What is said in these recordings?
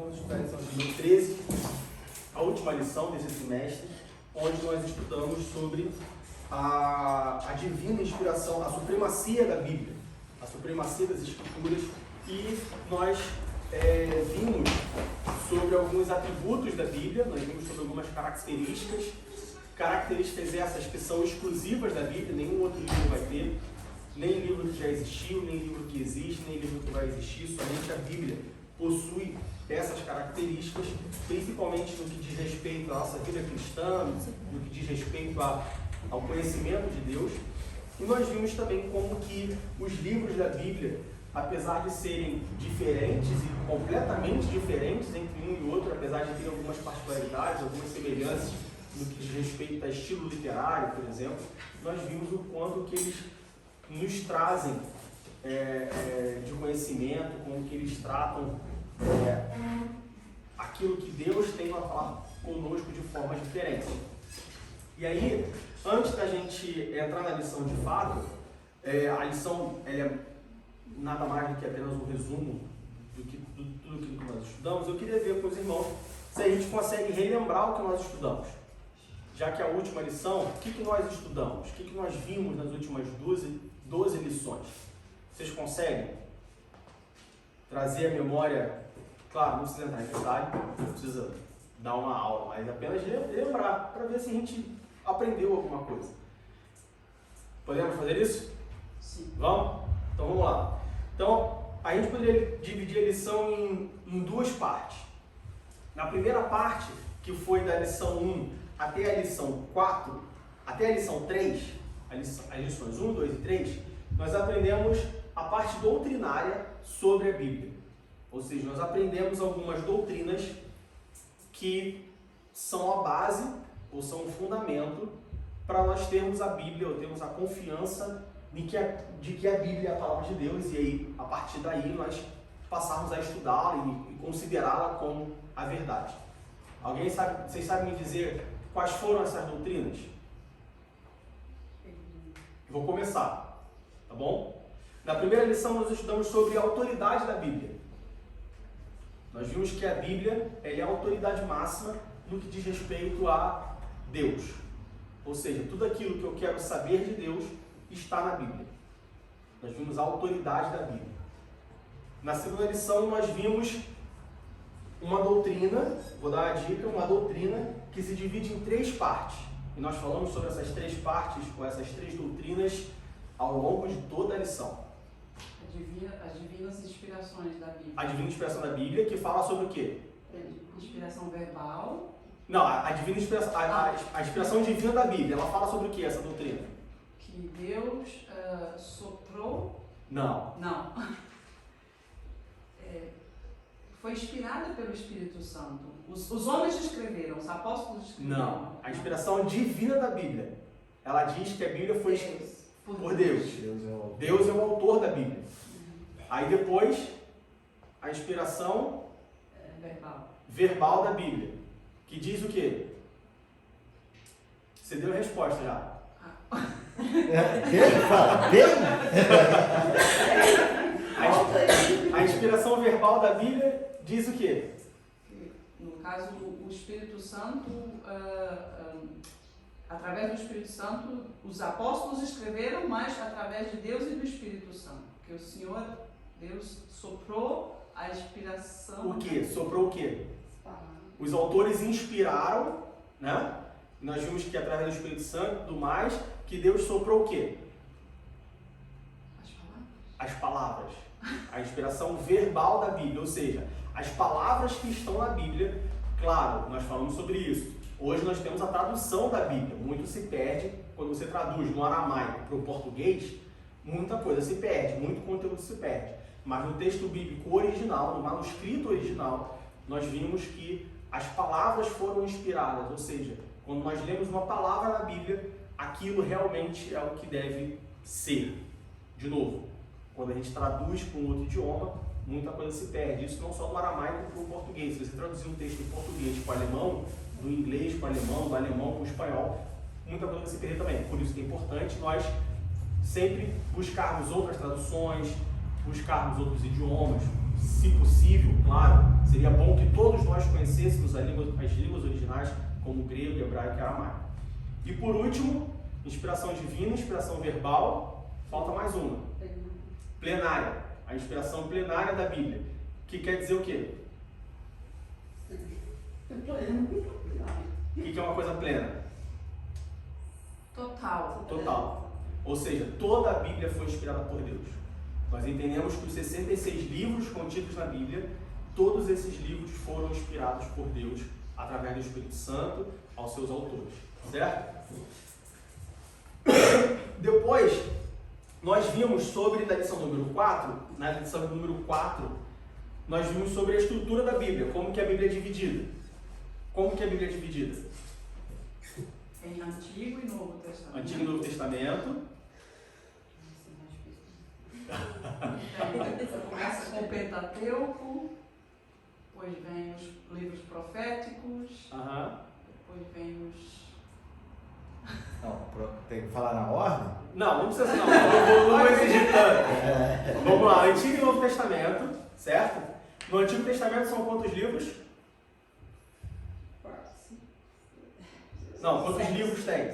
vamos estudar a lição de número 13, a última lição desse semestre, onde nós estudamos sobre a divina inspiração, a supremacia da Bíblia, a supremacia das Escrituras, e nós vimos sobre alguns atributos da Bíblia, nós vimos sobre algumas características essas que são exclusivas da Bíblia, nenhum outro livro vai ter, nem livro que já existiu, nem livro que existe, nem livro que vai existir, somente a Bíblia possui essas características, principalmente no que diz respeito à nossa vida cristã, no que diz respeito ao conhecimento de Deus. E nós vimos também como que os livros da Bíblia, apesar de serem diferentes e completamente diferentes entre um e outro, apesar de ter algumas particularidades, algumas semelhanças no que diz respeito a estilo literário, por exemplo, nós vimos o quanto que eles nos trazem de conhecimento, como que eles tratam aquilo que Deus tem para falar conosco de formas diferentes. E aí, antes da gente entrar na lição de fato, a lição é nada mais do que apenas um resumo de tudo aquilo que nós estudamos. Eu queria ver com os irmãos se a gente consegue relembrar o que nós estudamos. Já que a última lição, o que nós estudamos? O que nós vimos nas últimas 12 lições? Vocês conseguem trazer a memória? Claro, não precisa entrar em detalhe, não precisa dar uma aula, mas apenas lembrar, para ver se a gente aprendeu alguma coisa. Podemos fazer isso? Sim. Vamos? Então vamos lá. Então, a gente poderia dividir a lição em duas partes. Na primeira parte, que foi da lição 1 até a lição 4, até a lição 3, as lições 1, 2 e 3, nós aprendemos a parte doutrinária sobre a Bíblia. Ou seja, nós aprendemos algumas doutrinas que são a base ou são o fundamento para nós termos a Bíblia, ou termos a confiança de que a Bíblia é a palavra de Deus, e aí, a partir daí, nós passarmos a estudá-la e considerá-la como a verdade. Vocês sabem me dizer quais foram essas doutrinas? Eu vou começar, tá bom? Na primeira lição nós estudamos sobre a autoridade da Bíblia. Nós vimos que a Bíblia é a autoridade máxima no que diz respeito a Deus. Ou seja, tudo aquilo que eu quero saber de Deus está na Bíblia. Nós vimos a autoridade da Bíblia. Na segunda lição nós vimos uma doutrina, vou dar uma dica, uma doutrina que se divide em 3 partes. E nós falamos sobre essas 3 partes, com essas 3 doutrinas, ao longo de toda a lição. As divinas inspirações da Bíblia. A divina inspiração da Bíblia, que fala sobre o quê? Inspiração verbal. Não, a divina inspiração, a inspiração divina da Bíblia, ela fala sobre o que, essa doutrina? Que Deus soprou. Não. Foi inspirada pelo Espírito Santo. Os homens escreveram, os apóstolos escreveram. Não, a inspiração divina da Bíblia. Ela diz que a Bíblia foi escrita por Deus. Deus é o autor da Bíblia. Aí depois, a inspiração verbal da Bíblia, que diz o quê? Você deu a resposta já. A inspiração verbal da Bíblia diz o quê? No caso, o Espírito Santo, através do Espírito Santo, os apóstolos escreveram, mas através de Deus e do Espírito Santo. Porque o Senhor, Deus, soprou a inspiração. O quê? Soprou o quê? Os autores inspiraram, né? Nós vimos que através do Espírito Santo, do mais, que Deus soprou o quê? As palavras. A inspiração verbal da Bíblia, ou seja, as palavras que estão na Bíblia. Claro, nós falamos sobre isso. Hoje nós temos a tradução da Bíblia. Muito se perde quando você traduz no aramaico para o português, muita coisa se perde, muito conteúdo se perde. Mas no texto bíblico original, no manuscrito original, nós vimos que as palavras foram inspiradas, ou seja, quando nós lemos uma palavra na Bíblia, aquilo realmente é o que deve ser. De novo, quando a gente traduz para um outro idioma, muita coisa se perde. Isso não só do aramaico para o português. Se você traduzir um texto em português para o alemão, do inglês para o alemão, do alemão para o espanhol, muita coisa vai se perder também. Por isso que é importante nós sempre buscarmos outras traduções, buscarmos outros idiomas, se possível, claro. Seria bom que as línguas originais, como grego, hebraico e aramaico. E por último, inspiração divina, inspiração verbal, falta mais uma. Plenária, a inspiração plenária da Bíblia, que quer dizer o quê? O que é uma coisa plena? Total. Total. Ou seja, toda a Bíblia foi inspirada por Deus. Nós entendemos que os 66 livros contidos na Bíblia, todos esses livros foram inspirados por Deus através do Espírito Santo aos seus autores. Certo? Depois, nós vimos sobre, na lição número 4, nós vimos sobre a estrutura da Bíblia, como que a Bíblia é dividida. Como que a Bíblia é dividida? Em Antigo e Novo Testamento. Antigo e Novo Testamento. Começa com o Pentateuco, depois vem os livros proféticos, depois vem os... Não, tem que falar na ordem? Não precisa não, eu vou exigir tanto. Vamos lá, Antigo e Novo Testamento, certo? No Antigo Testamento são quantos livros? Não, quantos livros tem?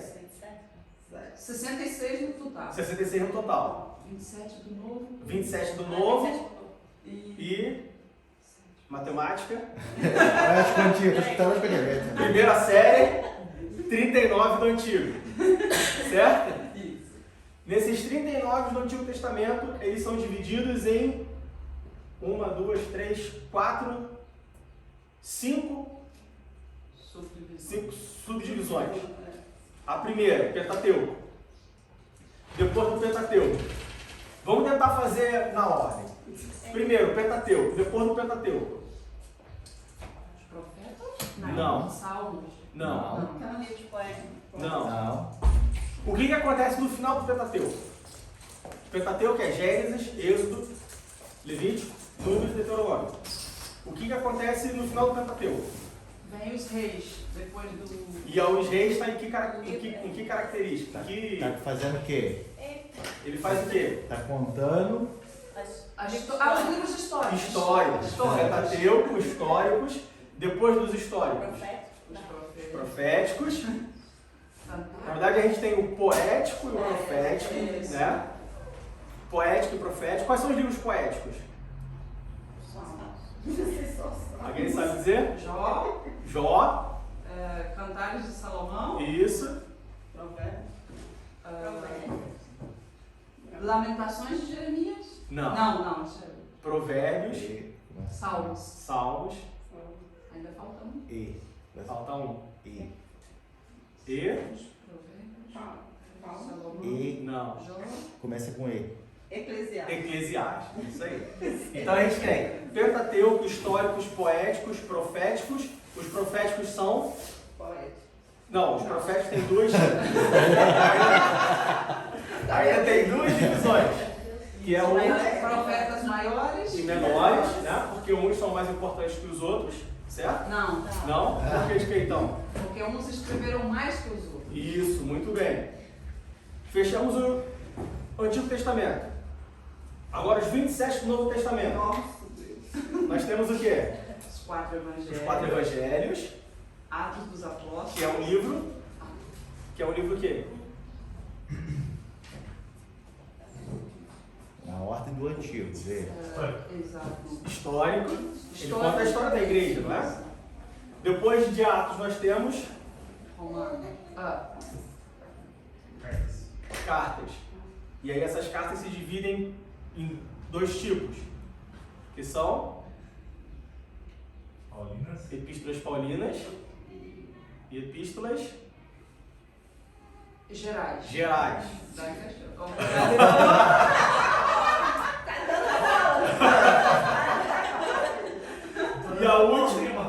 66 no total. 66 no total. 27 do Novo. 27 do Novo e matemática. Acho que o antigo, acho que estava escrevendo. Primeira série, 39 do Antigo. Certo? Isso. Nesses 39 do Antigo Testamento, eles são divididos em 1, 2, 3, 4, 5 subdivisões. A primeira, Pentateuco. Depois do Pentateuco. Vamos tentar fazer na ordem. Primeiro, Pentateuco. Depois do Pentateuco. Os profetas? Não. Salmos? Não. Então, livro de poema. Não. O que acontece no final do Pentateuco? O Pentateuco é Gênesis, Êxodo, Levítico, Números e Deuteronômio. O que acontece no final do Pentateuco? Vem os reis, depois do... E os reis está em que característica? Tá fazendo o quê? Ele faz o quê? Tá contando. os livros históricos. Históricos. Pentateuco, históricos. Depois dos históricos. Os Proféticos. Na verdade, a gente tem o poético e o profético, né? Poético e profético. Quais são os livros poéticos? Alguém sabe dizer? Jó. Cantares de Salomão. Isso. Lamentações de Jeremias. Não. Isso é Provérbios. Salmos. Salmos. Ainda falta um. Falta um. E. Provérbios. Salomão. E. Não. Jó. Começa com E. Eclesiastes. Isso aí. Então a gente tem Pentateuco, históricos, poéticos, proféticos. Os proféticos são... Não, os proféticos têm duas... Ainda tem duas divisões. Que é o... Profetas maiores e menores, né? Porque uns são mais importantes que os outros, certo? Não. Não? Por que de que então? Porque uns escreveram mais que os outros. Isso, muito bem. Fechamos o Antigo Testamento. Agora os 27 do Novo Testamento. Nós temos o quê? Os 4 evangelhos. Os 4 evangelhos, Atos dos Apóstolos. que é um livro. Que é um livro o quê? Na ordem do antigo. Vê. Exato. Histórico. Ele conta a história da igreja, não é? Depois de Atos nós temos Romano. cartas. E aí essas cartas se dividem em 2 tipos, que são epístolas paulinas e epístolas Gerais. E a última.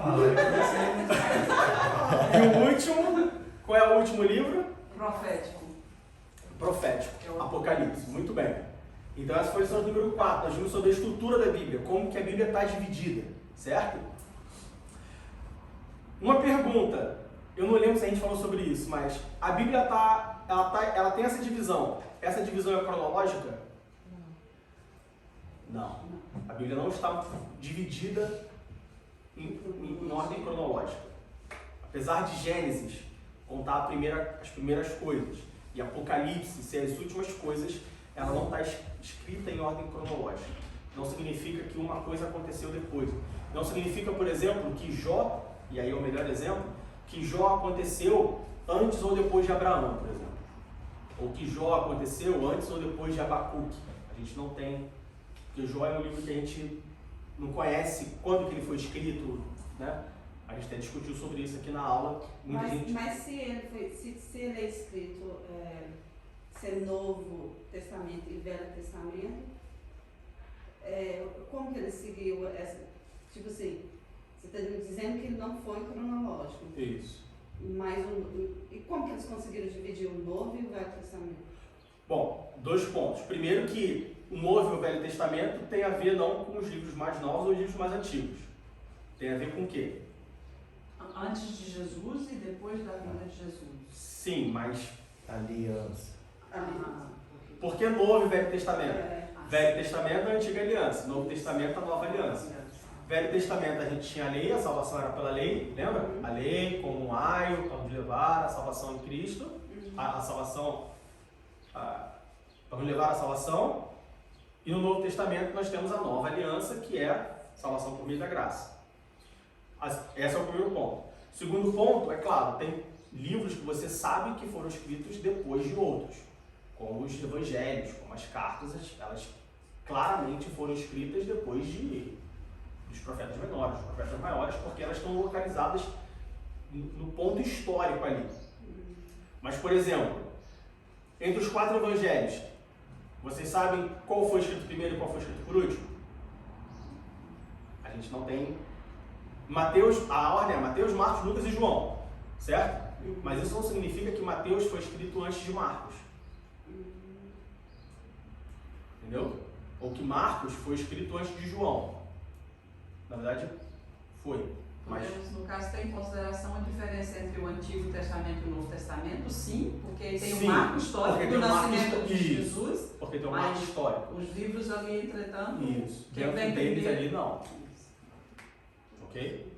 E o último, qual é o último livro? Profético. Apocalipse. Muito bem. Então essa foi a lição número 4. Nós vimos sobre a estrutura da Bíblia, como que a Bíblia está dividida, certo? Uma pergunta, eu não lembro se a gente falou sobre isso, mas a Bíblia ela tem essa divisão. Essa divisão é cronológica? Não. A Bíblia não está dividida em ordem cronológica. apesar de Gênesis contar as primeiras coisas e Apocalipse ser as últimas coisas, ela não está escrita em ordem cronológica. Não significa que uma coisa aconteceu depois. Não significa, por exemplo, que Jó, e aí é o melhor exemplo, que Jó aconteceu antes ou depois de Abraão, por exemplo. Ou que Jó aconteceu antes ou depois de Abacuque. A gente não tem, porque Jó é um livro que a gente não conhece quando que ele foi escrito, né? A gente até discutiu sobre isso aqui na aula. Mas se ele é escrito, se é Novo Testamento e Velho Testamento, como que ele seguiu essa? Tipo assim, você está dizendo que ele não foi cronológico. Isso. Mas e como que eles conseguiram dividir o Novo e o Velho Testamento? Bom, 2 pontos. Primeiro que o Novo e o Velho Testamento tem a ver não com os livros mais novos ou os livros mais antigos. Tem a ver com o quê? Antes de Jesus e depois da vinda de Jesus. Sim, mas Aliança. por que Novo e Velho Testamento? Velho Testamento é a Antiga Aliança, Novo Testamento é a Nova Aliança. Velho Testamento a gente tinha a lei, a salvação era pela lei, lembra? A lei como um aio para nos levar à salvação em Cristo, a salvação, para nos levar à salvação. E no Novo Testamento nós temos a Nova Aliança, que é a salvação por meio da graça. Esse é o primeiro ponto. O segundo ponto, é claro, tem livros que você sabe que foram escritos depois de outros, como os evangelhos, como as cartas, elas claramente foram escritas depois dos profetas menores, dos profetas maiores, porque elas estão localizadas no ponto histórico ali. Mas, por exemplo, entre os 4 evangelhos, vocês sabem qual foi escrito primeiro e qual foi escrito por último? A gente não tem. Mateus, a ordem é Mateus, Marcos, Lucas e João, certo? Mas isso não significa que Mateus foi escrito antes de Marcos. Entendeu? Ou que Marcos foi escrito antes de João. Na verdade, foi. Mas Podemos, no caso, ter em consideração a diferença entre o Antigo Testamento e o Novo Testamento, sim, porque tem um marco histórico do nascimento de Jesus. Porque tem um marco histórico. Os livros ali, entretanto, Isso. quem Dentro vem deles primeiro. ali, não. Ok?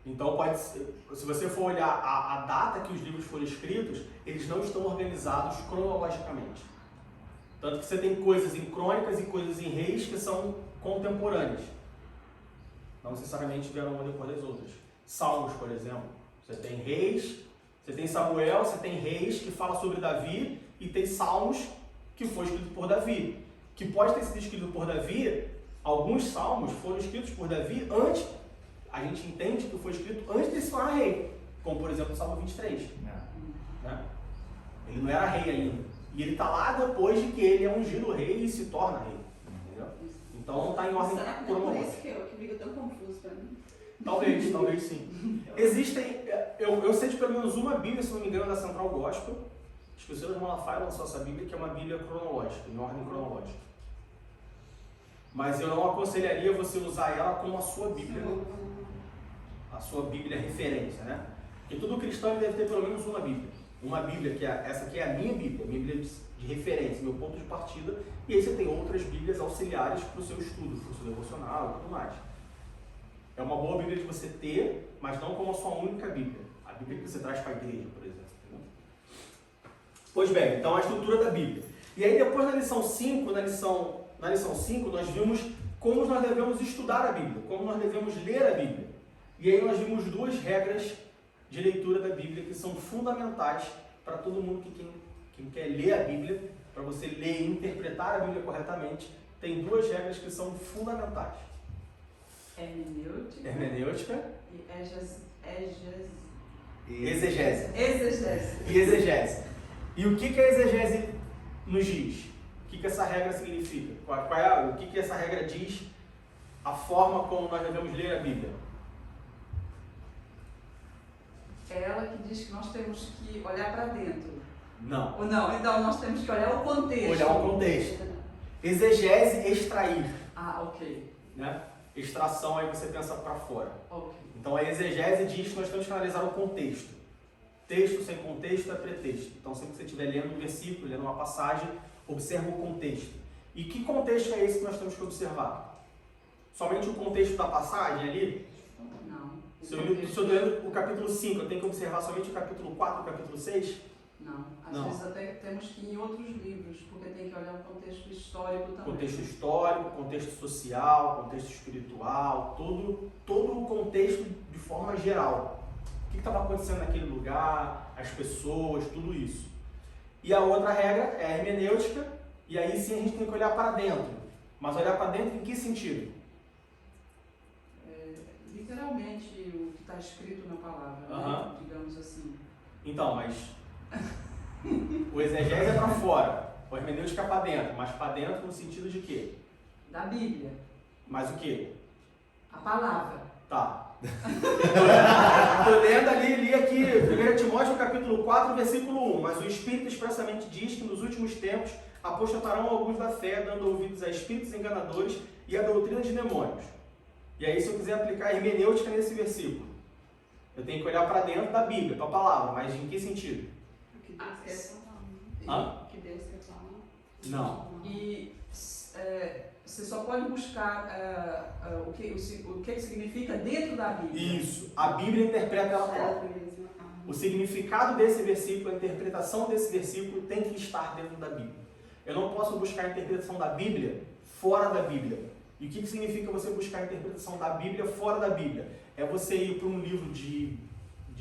Então, pode ser, se você for olhar a data que os livros foram escritos, eles não estão organizados cronologicamente. Tanto que você tem coisas em crônicas e coisas em reis que são contemporâneas. Não necessariamente vieram uma depois das outras. Salmos, por exemplo. Você tem reis, você tem Samuel, você tem reis que fala sobre Davi e tem salmos que foi escrito por Davi. Que pode ter sido escrito por Davi, alguns salmos foram escritos por Davi antes, a gente entende que foi escrito antes de se tornar rei. Como, por exemplo, o Salmo 23. Né? Ele não era rei ainda. E ele está lá depois de que ele é ungido rei e se torna rei. Entendeu? Então não está em ordem cronológica. Por isso que fica tão confuso para mim. Talvez sim. Existem, eu sei de pelo menos uma Bíblia, se não me engano, da Central Gospel. Acho que o Senhor Malafaia lançou essa Bíblia, que é uma Bíblia cronológica, em ordem cronológica. Mas eu não aconselharia você usar ela como a sua Bíblia referência, né? Porque todo cristão deve ter pelo menos uma Bíblia. Uma Bíblia, essa aqui é a minha Bíblia de referência, meu ponto de partida, e aí você tem outras Bíblias auxiliares para o seu estudo, para o seu devocional e tudo mais. É uma boa Bíblia de você ter, mas não como a sua única Bíblia. A Bíblia que você traz para a igreja, por exemplo. Entendeu? Pois bem, então a estrutura da Bíblia. E aí depois na lição 5, na lição 5 nós vimos como nós devemos estudar a Bíblia, como nós devemos ler a Bíblia. E aí nós vimos 2 regras de leitura da Bíblia que são fundamentais para todo mundo que quer ler a Bíblia, para você ler e interpretar a Bíblia corretamente. Tem 2 regras que são fundamentais. Hermenêutica e exegese. E exegese. E o que a exegese nos diz? O que essa regra significa? O que essa regra diz? A forma como nós devemos ler a Bíblia. É ela que diz que nós temos que olhar para dentro. Não. Ou não? Então nós temos que olhar o contexto. Olhar o contexto. Exegese, extrair. Ok. Né? Extração, aí você pensa para fora. Ok. Então a exegese diz que nós temos que analisar o contexto. Texto sem contexto é pretexto. Então sempre que você estiver lendo um versículo, lendo uma passagem, observa o contexto. E que contexto é esse que nós temos que observar? Somente o contexto da passagem ali? Não. O Se eu estou lendo o capítulo 5, eu tenho que observar somente o capítulo 4 e o capítulo 6? Não, às Não. vezes até temos que ir em outros livros, porque tem que olhar o contexto histórico também. Contexto histórico, contexto social, contexto espiritual, todo o contexto de forma geral. O que estava acontecendo naquele lugar, as pessoas, tudo isso. E a outra regra é a hermenêutica, e aí sim a gente tem que olhar para dentro. Mas olhar para dentro em que sentido? Literalmente o que está escrito na palavra, né? Digamos assim. Então, mas o exegese é para fora, o hermenêutica é para dentro, mas para dentro no sentido de quê? Da Bíblia. Mas o quê? A palavra. Tá. Estou lendo li aqui 1 Timóteo capítulo 4, versículo 1. Mas o Espírito expressamente diz que nos últimos tempos apostatarão alguns da fé, dando ouvidos a espíritos enganadores e a doutrina de demônios. E aí, se eu quiser aplicar a hermenêutica nesse versículo, eu tenho que olhar para dentro da Bíblia, para a palavra, mas em que sentido? O que Deus quer falar. Hã? O que Deus quer falar. Não. E você só pode buscar o que significa dentro da Bíblia. Isso. A Bíblia interpreta ela própria. Ela mesma. O significado desse versículo, a interpretação desse versículo tem que estar dentro da Bíblia. Eu não posso buscar a interpretação da Bíblia fora da Bíblia. E o que significa você buscar a interpretação da Bíblia fora da Bíblia? É você ir para um livro de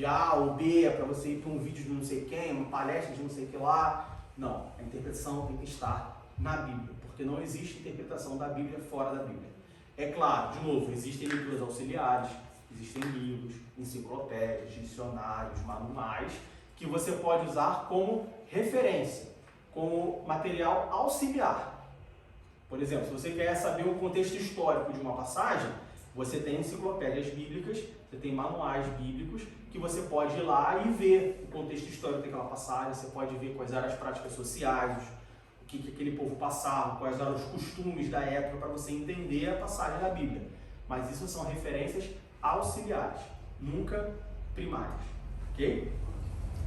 A ou B, é para você ir para um vídeo de não sei quem, uma palestra de não sei o que lá. Não, a interpretação tem que estar na Bíblia, porque não existe interpretação da Bíblia fora da Bíblia. É claro, de novo, existem leituras auxiliares, existem livros, enciclopédias, dicionários, manuais, que você pode usar como referência, como material auxiliar. Por exemplo, se você quer saber o contexto histórico de uma passagem, você tem enciclopédias bíblicas, você tem manuais bíblicos, que você pode ir lá e ver o contexto histórico daquela passagem, você pode ver quais eram as práticas sociais, o que aquele povo passava, quais eram os costumes da época, para você entender a passagem da Bíblia. Mas isso são referências auxiliares, nunca primárias. Ok?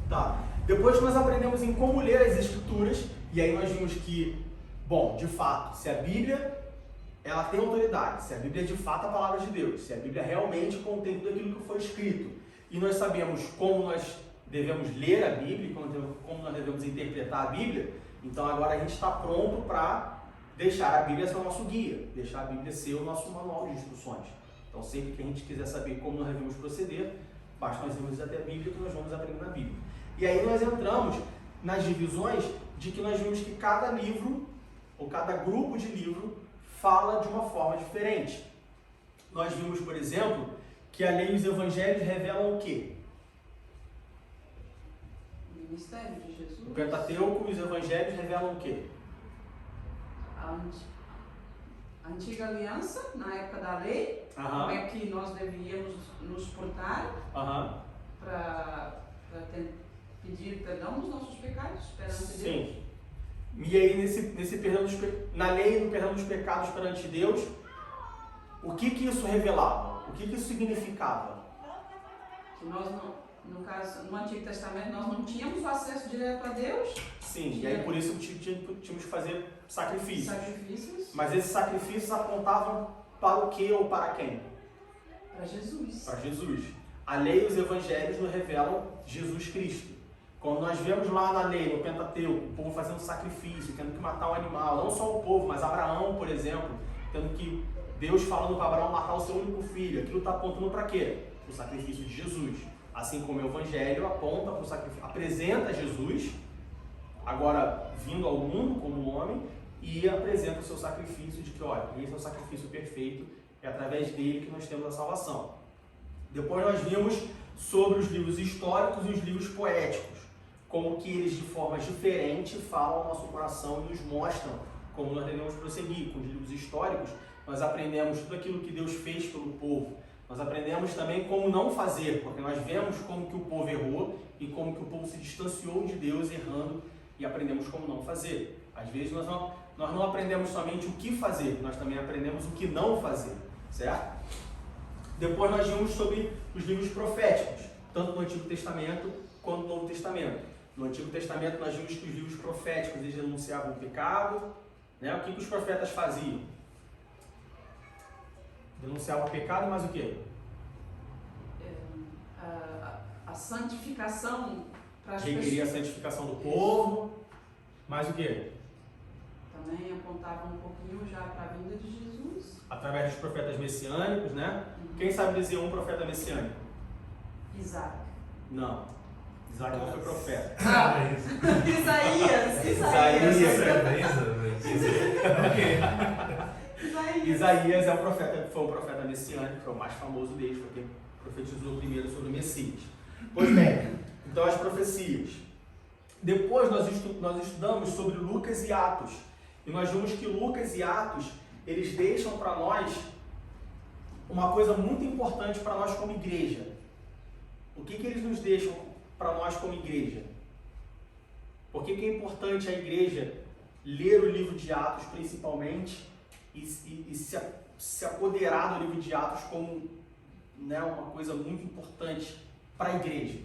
Tá. Depois nós aprendemos em como ler as Escrituras, e aí nós vimos que, bom, de fato, se a Bíblia ela tem autoridade, se a Bíblia é de fato a palavra de Deus, se a Bíblia realmente contém tudo aquilo que foi escrito, e nós sabemos como nós devemos ler a Bíblia, como nós devemos interpretar a Bíblia, então agora a gente está pronto para deixar a Bíblia ser o nosso guia, deixar a Bíblia ser o nosso manual de instruções. Então sempre que a gente quiser saber como nós devemos proceder, basta nós irmos até a Bíblia que nós vamos aprender na Bíblia. E aí nós entramos nas divisões de que nós vimos que cada livro, ou cada grupo de livro, fala de uma forma diferente. Nós vimos, por exemplo, que a lei e os evangelhos revelam o quê? O ministério de Jesus. O Pentateuco e os evangelhos revelam o quê? A antiga aliança, na época da lei, como é que nós deveríamos nos portar para pedir perdão dos nossos pecados perante Deus. Sim. E aí, nesse perdão na lei e no perdão dos pecados perante Deus, o que isso revelava? O que isso significava? Que nós, no caso, no Antigo Testamento, nós não tínhamos o acesso direto a Deus. Sim, e aí por isso tínhamos que fazer sacrifícios. Mas esses sacrifícios apontavam para o que ou para quem? Para Jesus. Para Jesus. A lei e os evangelhos nos revelam Jesus Cristo. Quando nós vemos lá na lei, no Pentateuco, o povo fazendo sacrifício, tendo que matar um animal, não só o povo, mas Abraão, por exemplo, tendo que Deus falando para Abraão matar o seu único filho, aquilo está apontando para quê? Para o sacrifício de Jesus. Assim como o Evangelho aponta para o sacrifício, apresenta Jesus, agora vindo ao mundo como homem, e apresenta o seu sacrifício de que, olha, esse é o sacrifício perfeito, é através dele que nós temos a salvação. Depois nós vimos sobre os livros históricos e os livros poéticos, como que eles de formas diferentes falam ao nosso coração e nos mostram como nós devemos prosseguir. Com os livros históricos, nós aprendemos tudo aquilo que Deus fez pelo povo. Nós aprendemos também como não fazer, porque nós vemos como que o povo errou e como que o povo se distanciou de Deus errando, e aprendemos como não fazer. Às vezes nós não aprendemos somente o que fazer, nós também aprendemos o que não fazer, certo? Depois nós vimos sobre os livros proféticos, tanto no Antigo Testamento quanto no Novo Testamento. No Antigo Testamento nós vimos que os livros proféticos eles denunciavam o pecado, né? O que os profetas faziam? Denunciavam o pecado, mas o quê? a santificação para as requeria a pessoas. santificação do povo. Mais o quê? Também apontava um pouquinho já para a vinda de Jesus. Através dos profetas messiânicos, né? Quem sabe dizer um profeta messiânico? Isaac. Não. Isaac não foi profeta. Isaías. Isaías é foi um profeta messiânico, foi o mais famoso deles, foi quem profetizou primeiro sobre o Messias. Pois bem, então as profecias. Depois nós estudamos sobre Lucas e Atos. E nós vimos que Lucas e Atos, eles deixam para nós uma coisa muito importante para nós como igreja. O que eles nos deixam para nós como igreja? Por que é importante a igreja ler o livro de Atos principalmente e se apoderar do livro de Atos como, né, uma coisa muito importante para a igreja?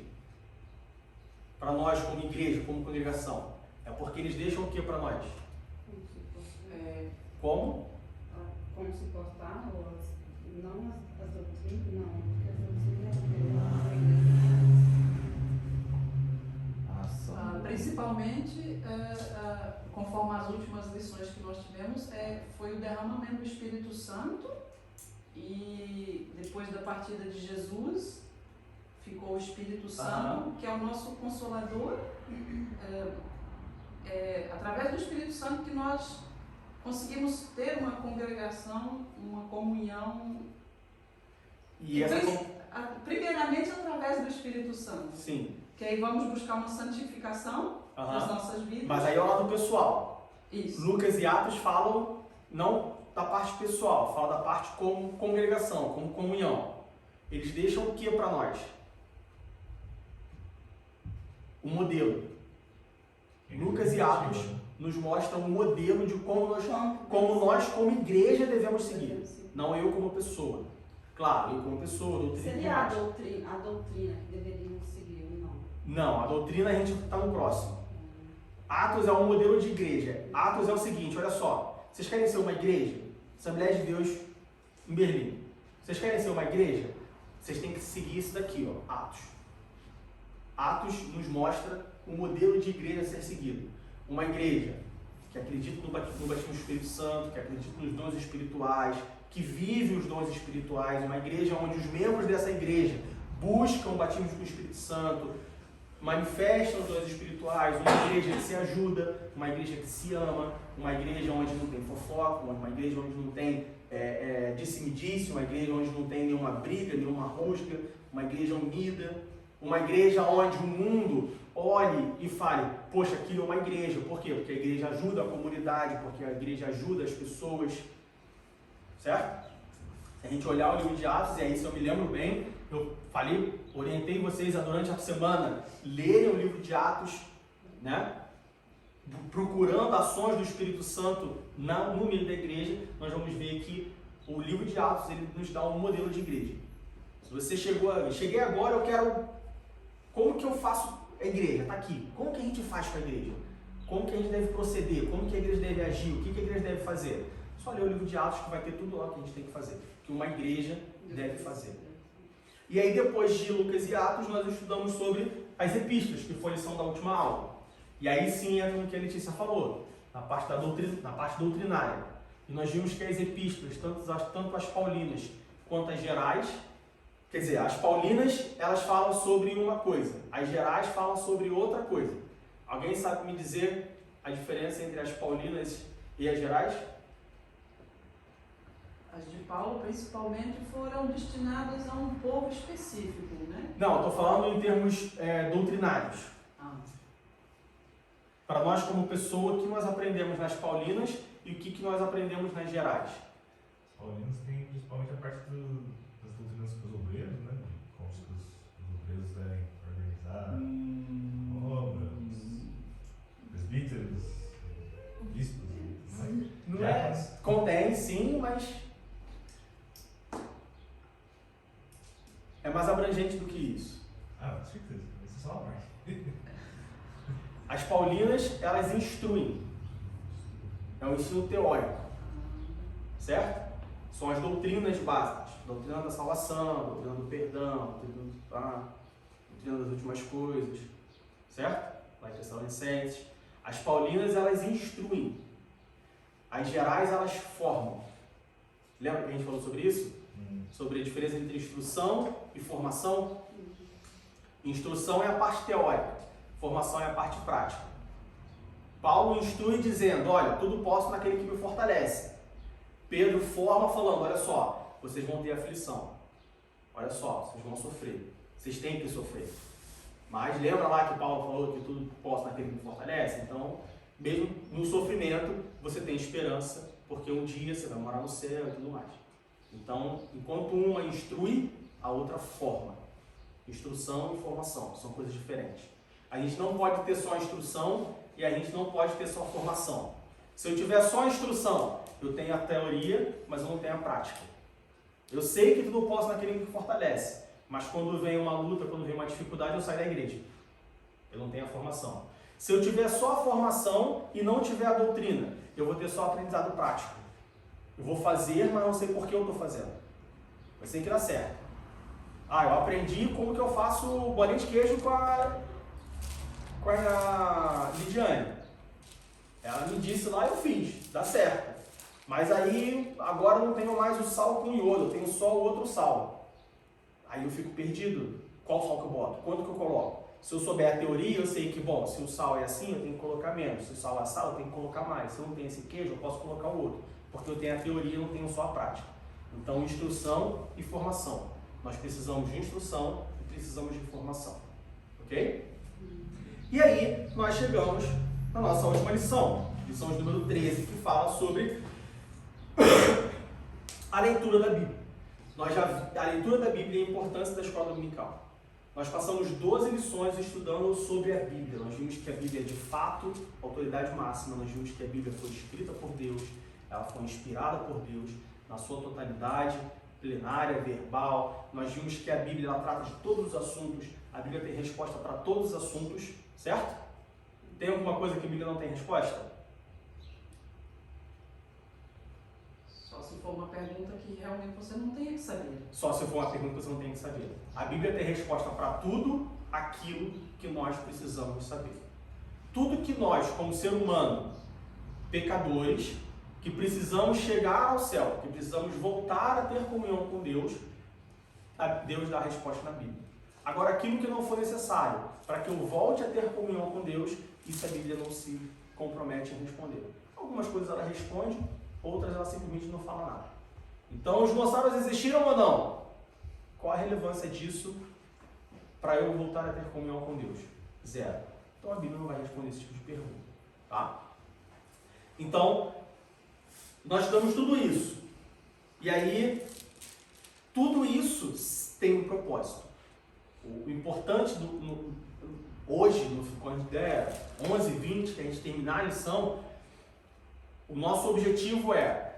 Para nós como igreja, como congregação. É porque eles deixam o que para nós? Como? Como se portar, não as doutrinas, não, porque as doutrinas principalmente, conforme as últimas lições que nós tivemos, foi o derramamento do Espírito Santo, e depois da partida de Jesus ficou o Espírito Santo, que é o nosso consolador. Através do Espírito Santo que nós conseguimos ter uma congregação, uma comunhão. E primeiramente através do Espírito Santo. Sim. Que aí vamos buscar uma santificação das nossas vidas. Mas aí é o lado pessoal. Isso. Lucas e Atos falam não da parte pessoal, falam da parte como congregação, como comunhão. Eles deixam o que para nós? O modelo. Lucas e Atos nos mostram um modelo de como nós como igreja devemos seguir. Não eu como pessoa. Claro, eu como pessoa, doutrina. Seria a doutrina que deveríamos seguir ou não? Não, a doutrina a gente está no próximo. Atos é um modelo de igreja. Atos é o seguinte, olha só. Vocês querem ser uma igreja? Assembleia de Deus em Berlim. Vocês querem ser uma igreja? Vocês têm que seguir isso daqui, ó, Atos. Atos nos mostra o modelo de igreja a ser seguido. Uma igreja que acredita no batismo do Espírito Santo, que acredita nos dons espirituais, que vive os dons espirituais, uma igreja onde os membros dessa igreja buscam o batismo com o Espírito Santo, manifestam os dons espirituais, uma igreja que se ajuda, uma igreja que se ama, uma igreja onde não tem fofoca, uma igreja onde não tem disse-me-disse, uma igreja onde não tem nenhuma briga, nenhuma rusga, uma igreja unida, uma igreja onde o mundo olhe e fale, poxa, aquilo é uma igreja. Por quê? Porque a igreja ajuda a comunidade, porque a igreja ajuda as pessoas. Certo? Se a gente olhar o livro de Atos, e aí se eu me lembro bem, eu orientei vocês a durante a semana lerem o livro de Atos, né? Procurando ações do Espírito Santo no meio da igreja, nós vamos ver que o livro de Atos ele nos dá um modelo de igreja. Se você cheguei agora, eu quero, como que eu faço a igreja? Está aqui. Como que a gente faz com a igreja? Como que a gente deve proceder? Como que a igreja deve agir? O que a igreja deve fazer? Só ler o livro de Atos que vai ter tudo lá que a gente tem que fazer, que uma igreja deve fazer. E aí depois de Lucas e Atos nós estudamos sobre as epístolas, que foi a lição da última aula. E aí sim entra no que a Letícia falou, na parte doutrinária. E nós vimos que as epístolas, tanto as paulinas quanto as gerais, quer dizer, as paulinas elas falam sobre uma coisa, as gerais falam sobre outra coisa. Alguém sabe me dizer a diferença entre as paulinas e as gerais? As de Paulo, principalmente, foram destinadas a um povo específico, né? Não, estou falando em termos doutrinários. Para nós, como pessoa, o que nós aprendemos nas paulinas e o que nós aprendemos nas gerais? Os paulinos têm principalmente a parte das doutrinas para os obreiros, né? Como se os obreiros devem organizar obras, presbíteros, bispos. Não é? Contém, sim, mas é mais abrangente do que isso. Com certeza. Isso é só uma parte. As paulinas, elas instruem. É um ensino teórico. Certo? São as doutrinas básicas. Doutrina da salvação, doutrina do perdão, doutrina das últimas coisas, certo? Lá em Tessalonicenses. As paulinas, elas instruem. As gerais, elas formam. Lembra que a gente falou sobre isso? Sobre a diferença entre instrução e formação? Instrução é a parte teórica, formação é a parte prática. Paulo instrui dizendo, olha, tudo posso naquele que me fortalece. Pedro forma falando, olha só, vocês vão ter aflição. Olha só, vocês vão sofrer. Vocês têm que sofrer. Mas lembra lá que Paulo falou que tudo posso naquele que me fortalece? Então, mesmo no sofrimento, você tem esperança, porque um dia você vai morar no céu e tudo mais. Então, enquanto uma instrui, a outra forma. Instrução e formação são coisas diferentes. A gente não pode ter só instrução e a gente não pode ter só formação. Se eu tiver só instrução, eu tenho a teoria, mas eu não tenho a prática. Eu sei que tudo posso naquele que me fortalece, mas quando vem uma luta, quando vem uma dificuldade, eu saio da igreja. Eu não tenho a formação. Se eu tiver só a formação e não tiver a doutrina, eu vou ter só aprendizado prático. Eu vou fazer, mas não sei por que eu estou fazendo. Vai ser que dá certo. Eu aprendi como que eu faço bolinha de queijo com a Lidiane. Ela me disse lá e eu fiz. Dá certo. Mas aí, agora eu não tenho mais o sal com iodo, eu tenho só o outro sal. Aí eu fico perdido. Qual sal que eu boto? Quanto que eu coloco? Se eu souber a teoria, eu sei que, bom, se o sal é assim, eu tenho que colocar menos. Se o sal é assado, eu tenho que colocar mais. Se eu não tenho esse queijo, eu posso colocar o outro. Porque eu tenho a teoria e não tenho só a prática. Então, instrução e formação. Nós precisamos de instrução e precisamos de formação. Ok? E aí, nós chegamos na nossa última lição. Lição de número 13, que fala sobre a leitura da Bíblia. A leitura da Bíblia e a importância da escola dominical. Nós passamos 12 lições estudando sobre a Bíblia. Nós vimos que a Bíblia é de fato autoridade máxima. Nós vimos que a Bíblia foi escrita por Deus, ela foi inspirada por Deus na sua totalidade, plenária, verbal. Nós vimos que a Bíblia ela trata de todos os assuntos. A Bíblia tem resposta para todos os assuntos, certo? Tem alguma coisa que a Bíblia não tem resposta? Só se for uma pergunta que realmente você não tem que saber. Só se for uma pergunta que você não tem que saber. A Bíblia tem resposta para tudo aquilo que nós precisamos saber. Tudo que nós, como ser humano, pecadores, que precisamos chegar ao céu, que precisamos voltar a ter comunhão com Deus, Deus dá a resposta na Bíblia. Agora, aquilo que não for necessário para que eu volte a ter comunhão com Deus, isso a Bíblia não se compromete em responder. Algumas coisas ela responde, outras ela simplesmente não fala nada. Então, os dinossauros existiram ou não? Qual a relevância disso para eu voltar a ter comunhão com Deus? Zero. Então, a Bíblia não vai responder esse tipo de pergunta. Tá? Então, nós estudamos tudo isso. E aí, tudo isso tem um propósito. O importante hoje, quando der 11h20, que a gente terminar a lição, o nosso objetivo é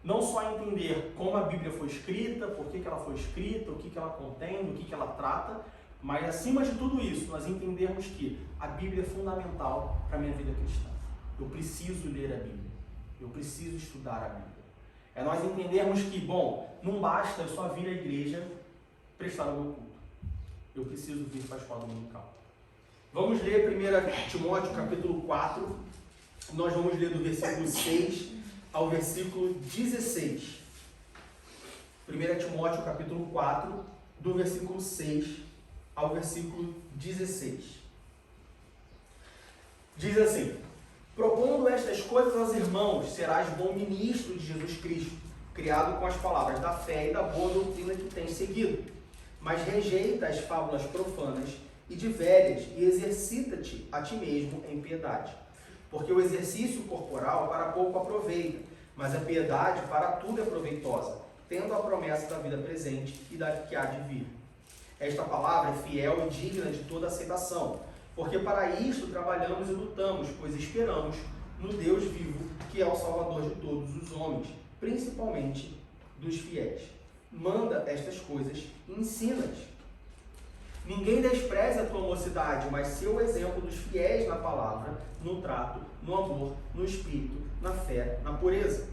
não só entender como a Bíblia foi escrita, por que ela foi escrita, o que ela contém, do que ela trata, mas acima de tudo isso, nós entendermos que a Bíblia é fundamental para a minha vida cristã. Eu preciso ler a Bíblia. Eu preciso estudar a Bíblia. É nós entendermos que, bom, não basta eu só vir à igreja prestar o meu culto. Eu preciso vir para a escola dominical. Vamos ler 1 Timóteo capítulo 4. Nós vamos ler do versículo 6 ao versículo 16. 1 Timóteo capítulo 4, do versículo 6 ao versículo 16. Diz assim: propondo estas coisas aos irmãos, serás bom ministro de Jesus Cristo, criado com as palavras da fé e da boa doutrina que tens seguido. Mas rejeita as fábulas profanas e de velhas e exercita-te a ti mesmo em piedade. Porque o exercício corporal para pouco aproveita, mas a piedade para tudo é proveitosa, tendo a promessa da vida presente e da que há de vir. Esta palavra é fiel e digna de toda aceitação, porque para isto trabalhamos e lutamos, pois esperamos no Deus vivo, que é o Salvador de todos os homens, principalmente dos fiéis. Manda estas coisas e ensina-as. Ninguém despreze a tua mocidade, mas seu o exemplo dos fiéis na palavra, no trato, no amor, no espírito, na fé, na pureza.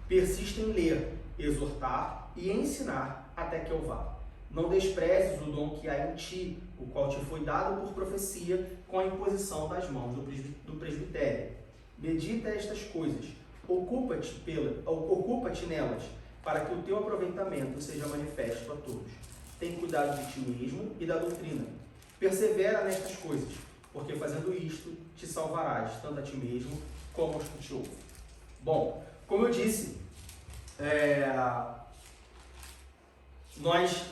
Persista em ler, exortar e ensinar até que eu vá. Não desprezes o dom que há em ti, o qual te foi dado por profecia, com a imposição das mãos do presbitério. Medita estas coisas, ocupa-te nelas, para que o teu aproveitamento seja manifesto a todos. Tem cuidado de ti mesmo e da doutrina. Persevera nestas coisas, porque fazendo isto te salvarás, tanto a ti mesmo como aos que te ouvem. Bom, como eu disse, nós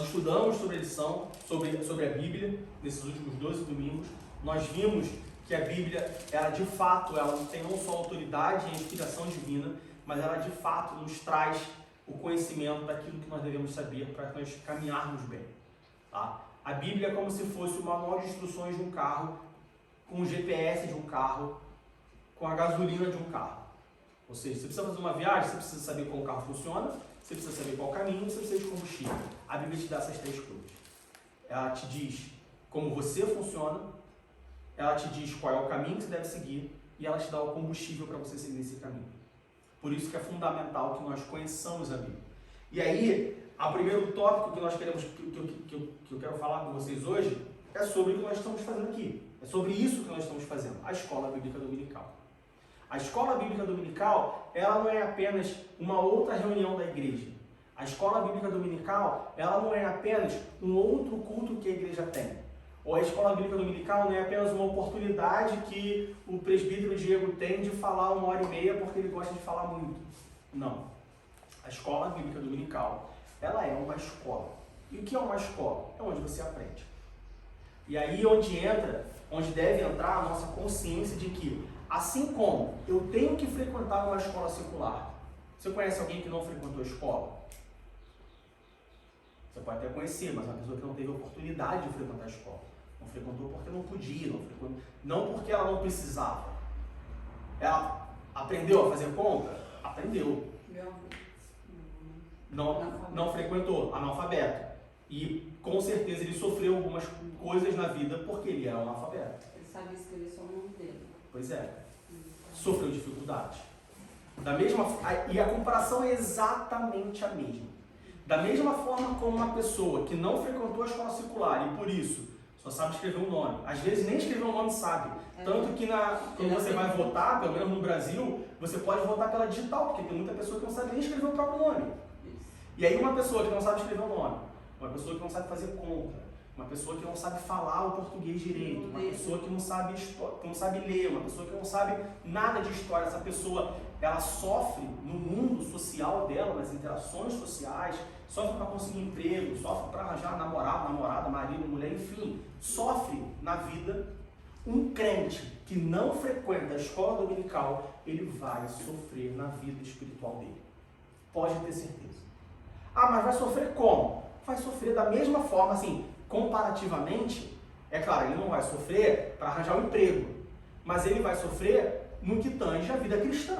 estudamos sobre a lição, sobre a Bíblia, nesses últimos 12 domingos. Nós vimos que a Bíblia, ela de fato, ela tem não só autoridade e inspiração divina, mas ela de fato nos traz o conhecimento daquilo que nós devemos saber para nós caminharmos bem. Tá? A Bíblia é como se fosse o manual de instruções de um carro, com o GPS de um carro, com a gasolina de um carro. Ou seja, você precisa fazer uma viagem, você precisa saber como o carro funciona, você precisa saber qual o caminho, você precisa de combustível. A Bíblia te dá essas três coisas. Ela te diz como você funciona, ela te diz qual é o caminho que você deve seguir e ela te dá o combustível para você seguir esse caminho. Por isso que é fundamental que nós conheçamos a Bíblia. E aí, o primeiro tópico que nós queremos, que eu quero falar com vocês hoje, é sobre o que nós estamos fazendo aqui. É sobre isso que nós estamos fazendo, a Escola Bíblica Dominical. A Escola Bíblica Dominical, ela não é apenas uma outra reunião da igreja. A Escola Bíblica Dominical, ela não é apenas um outro culto que a igreja tem. Ou a Escola Bíblica Dominical não é apenas uma oportunidade que o presbítero Diego tem de falar 1h30 porque ele gosta de falar muito. Não. A Escola Bíblica Dominical, ela é uma escola. E o que é uma escola? É onde você aprende. E aí onde deve entrar a nossa consciência de que, assim como eu tenho que frequentar uma escola secular, você conhece alguém que não frequentou a escola? Você pode até conhecer, mas uma pessoa que não teve oportunidade de frequentar a escola. Não frequentou porque não podia, não porque ela não precisava. Ela aprendeu a fazer conta? Aprendeu. Não frequentou, analfabeto. E com certeza ele sofreu algumas coisas na vida porque ele era analfabeto. Ele sabia escrever só o nome dele. Pois é. Sofreu dificuldades. E a comparação é exatamente a mesma. Da mesma forma como uma pessoa que não frequentou a escola secular e por isso só sabe escrever um nome. Às vezes nem escrever um nome sabe. Tanto que quando você vai votar, pelo menos no Brasil, você pode votar pela digital, porque tem muita pessoa que não sabe nem escrever o próprio nome. E aí uma pessoa que não sabe escrever o nome, uma pessoa que não sabe fazer conta, uma pessoa que não sabe falar o português direito, uma pessoa que não sabe ler, uma pessoa que não sabe nada de história, essa pessoa, ela sofre no mundo social dela, nas interações sociais, sofre para conseguir emprego, sofre para arranjar namorada, marido, mulher, enfim, sofre na vida. Um crente que não frequenta a escola dominical, ele vai sofrer na vida espiritual dele. Pode ter certeza. Ah, mas vai sofrer como? Vai sofrer da mesma forma, assim, comparativamente. É claro, ele não vai sofrer para arranjar um emprego, mas ele vai sofrer no que tange a vida cristã.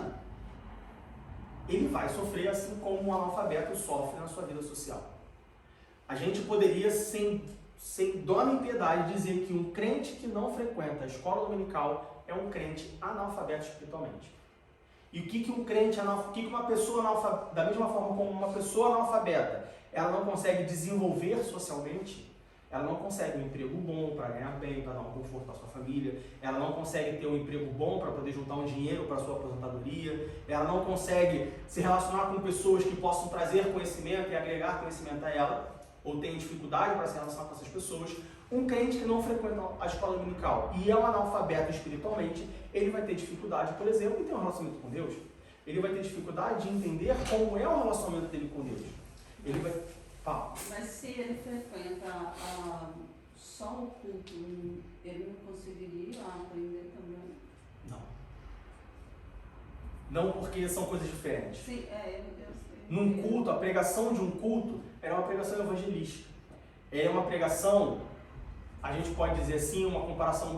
Ele vai sofrer assim como um analfabeto sofre na sua vida social. A gente poderia, sem dó nem piedade, dizer que um crente que não frequenta a escola dominical é um crente analfabeto espiritualmente. E o que um crente analfabeto, o que uma pessoa analfabeta, da mesma forma como uma pessoa analfabeta, ela não consegue desenvolver socialmente, ela não consegue um emprego bom para ganhar bem, para dar um conforto para sua família, ela não consegue ter um emprego bom para poder juntar um dinheiro para a sua aposentadoria, ela não consegue se relacionar com pessoas que possam trazer conhecimento e agregar conhecimento a ela, ou tem dificuldade para se relacionar com essas pessoas. Um crente que não frequenta a escola dominical e é um analfabeto espiritualmente, ele vai ter dificuldade, por exemplo, em ter um relacionamento com Deus. Ele vai ter dificuldade de entender como é o relacionamento dele com Deus. Ele vai... Fala. Mas se ele frequenta só o culto, ele não conseguiria aprender também? Não, porque são coisas diferentes. Sim, eu sei. Num culto, a pregação de um culto era uma pregação evangelística. É uma pregação, a gente pode dizer assim, uma comparação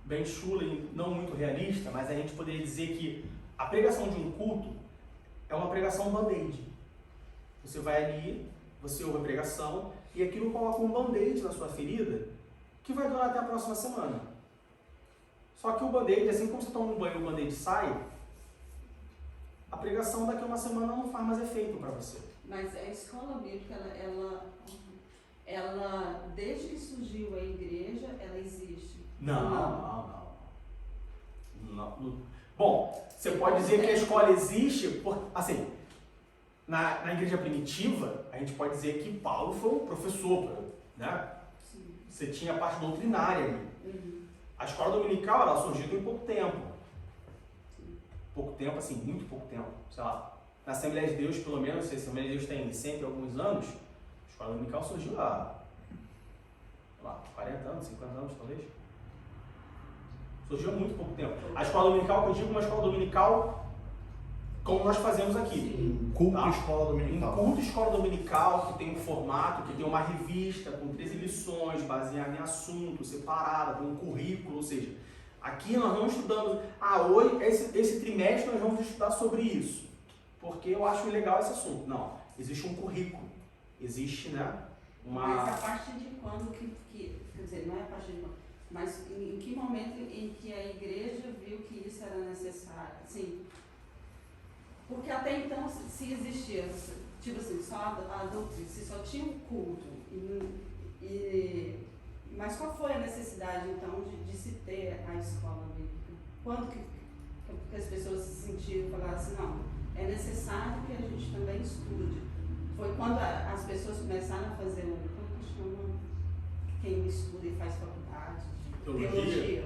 bem chula e não muito realista, mas a gente poderia dizer que a pregação de um culto é uma pregação band-aid. Você vai ali, você ouve a pregação e aquilo coloca um band-aid na sua ferida que vai durar até a próxima semana. Só que o band-aid, assim como você toma um banho e o band-aid sai, a pregação daqui a uma semana não faz mais efeito para você. Mas a escola bíblica, ela, desde que surgiu a igreja, ela existe? Não. Bom, você pode dizer que a escola existe, assim, na igreja primitiva, a gente pode dizer que Paulo foi um professor, né? Sim. Você tinha a parte doutrinária ali. A escola dominical, ela surgiu em pouco tempo. Pouco tempo, assim, muito pouco tempo. Sei lá, na Assembleia de Deus, pelo menos, se a Assembleia de Deus tem 100 e alguns anos, a escola dominical surgiu há, sei lá, 40 anos, 50 anos, talvez. Surgiu há muito pouco tempo. A escola dominical, que eu digo, uma escola dominical como nós fazemos aqui. Um culto tá? escola dominical. Um culto escola dominical que tem um formato, que tem uma revista com 13 lições baseadas em assuntos, separada, com um currículo, ou seja, aqui nós não estudamos, hoje, esse trimestre nós vamos estudar sobre isso, porque eu acho legal esse assunto. Não, existe um currículo, existe, né, uma... Mas a partir de quando quer dizer, não é a partir de quando, mas em que momento em que a igreja viu que isso era necessário? Assim, porque até então, se existia, tipo assim, só a doutrina, se só tinha um culto, mas qual foi a necessidade, então, de se ter a escola bíblica? Quando que as pessoas se sentiram e falaram assim, não, é necessário que a gente também estude? Foi quando as pessoas começaram a fazer como chama quem estuda e faz faculdade de teologia?